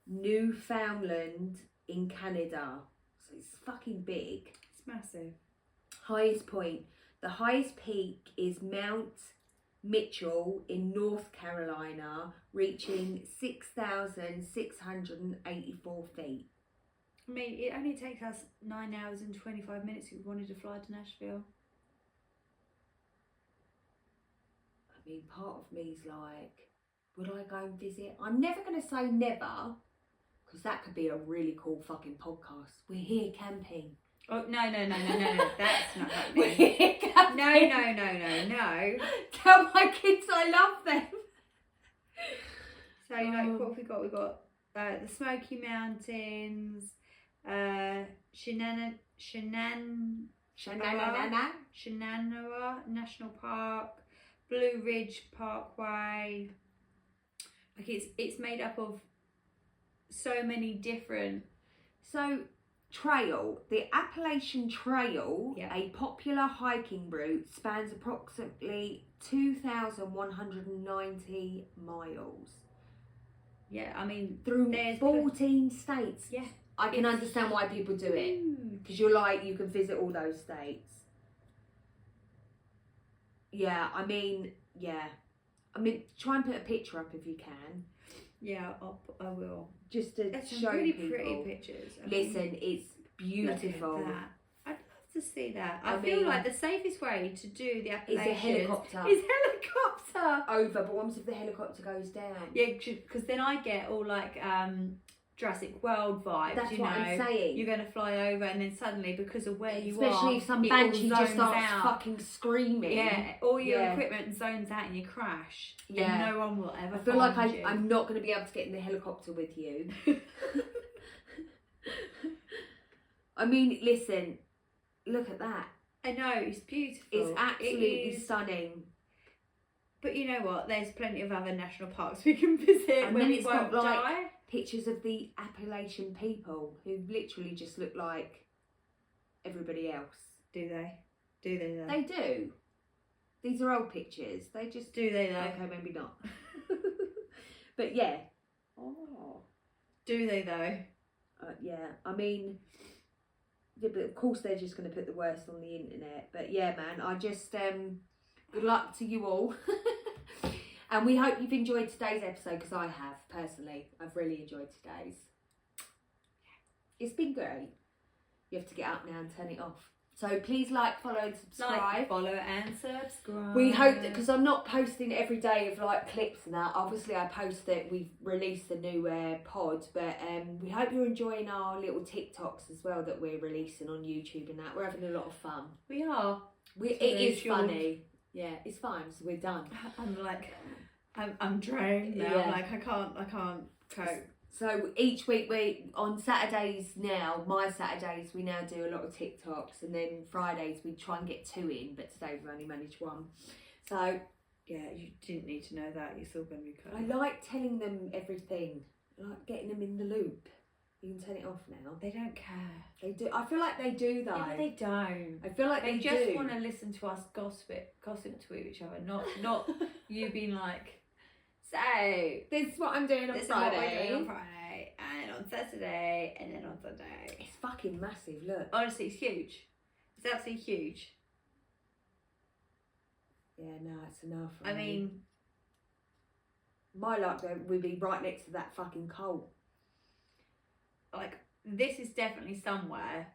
Newfoundland in Canada. So it's fucking big. It's massive. Highest point. The highest peak is Mount Mitchell in North Carolina, reaching 6,684 feet. I mean, it only takes us 9 hours and 25 minutes if we wanted to fly to Nashville. I mean, part of me is like, would I go and visit? I'm never going to say never, because that could be a really cool fucking podcast. We're here camping. Oh, no, that's not We're happening. here camping. No. Tell my kids I love them. So, what have we got? We've got the Smoky Mountains, Shenandoah National Park, Blue Ridge Parkway. Like it's made up of so many different. So, trail, the Appellation Trail, Yeah. a popular hiking route, spans approximately 2,190 miles. Yeah, I mean, Through there's 14 states. Yeah. I can It's understand why people do it. huge. Because you're like, you can visit all those states. Yeah, I mean, try and put a picture up if you can. Yeah, I will. Just to There's some show really people. pretty pictures. I mean, Listen, it's beautiful. look at that. I'd love to see that. I I feel mean, like the safest way to do the It's a Appalachians helicopter. is helicopter. Over, but what if the helicopter goes down? Yeah, because then I get all like Jurassic World vibes. That's you what know, I'm saying. You're going to fly over, and then suddenly, because of where you are, Especially if some it all banshee just zones starts out. fucking screaming. Yeah, all your Yeah. equipment zones out and you crash. Yeah. And no one will ever I feel like find you. I'm not going to be able to get in the helicopter with you. I mean, listen, look at that. I know, it's beautiful. It's absolutely It is. stunning. But you know what? There's plenty of other national parks we can visit And where then we it's won't got, like, die. Pictures of the Appellation people who literally just look like everybody else. Do they? Do they though? They do. These are old pictures. They just Do they though? Okay, maybe not. But yeah. Oh. Do they though? Yeah, I mean, yeah, but of course they're just going to put the worst on the internet. But yeah, man, I just, good luck to you all. And we hope you've enjoyed today's episode, because I have, personally. I've really enjoyed today's. It's been great. You have to get up now and turn it off. So please like, follow and subscribe. Like, follow and subscribe. We hope that, because I'm not posting every day of like clips and that. Obviously I post that we've released the new pod, but we hope you're enjoying our little TikToks as well that we're releasing on YouTube and that. We're having a lot of fun. We are. It is funny. Yeah, it's fine. So we're done. I'm drained now. Yeah. Like I can't cope. So each week on Saturdays now, my Saturdays, we now do a lot of TikToks, and then Fridays we try and get 2 in, but today we've only managed 1. So Yeah, you didn't need to know that. You're still going to be cut. I like telling them everything. I like getting them in the loop. You can turn it off now. They don't care. They do. I feel like they do though. Yeah, but they don't. I feel like They they just do. want to listen to us gossip to each other, not you being like, so This is what I'm doing on this is what we're Friday. doing on Friday, and on Saturday, and then on Sunday. It's fucking massive. Look. Honestly, it's huge. It's absolutely huge. Yeah, no, it's enough. I mean, my luck would be right next to that fucking Colt. like, this is definitely somewhere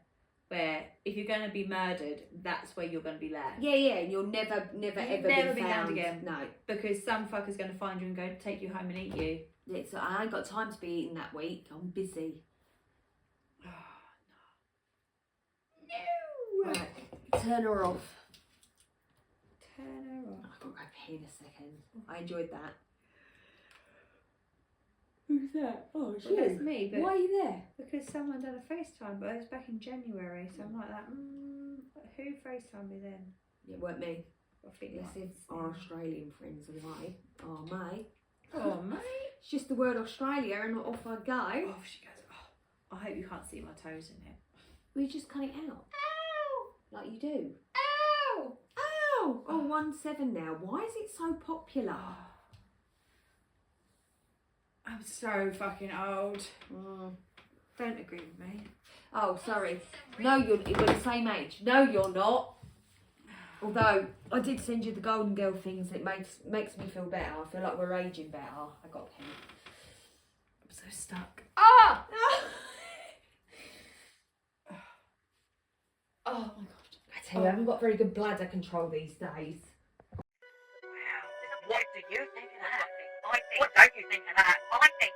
where if you're going to be murdered, that's where you're going to be left. Yeah, yeah. You'll never never be be found found again. No. Because some fucker's going to find you and go take you home and eat you. It's, I ain't got time to be eating that week. I'm busy. Oh, no. Right, turn her off. Turn her off. I've got to go pee in a second. I enjoyed that. Who's that? Oh, it's Well, that's me, but why are you there? because someone done a FaceTime, but it was back in January, so I'm like that. Who FaceTimed me then? It weren't me. I think Yes, it it's our Australian friends away. Oh, mate. Oh, mate. It's just the word Australia and off I go. Oh, she goes, oh, I hope you can't see my toes in it. We just cut it out. Ow! Like you do. Ow! Ow! Oh, 1-7 now. Why is it so popular? I'm so fucking old. Mm. Don't agree with me. Oh, sorry. No, we're the same age. No, you're not. Although, I did send you the Golden Girl things. It makes me feel better. I feel like we're aging better. I got a pen. I'm so stuck. Ah! Oh my god. I tell you, I haven't got very good bladder control these days. Wow. What do you think of that? What don't you think of that? I think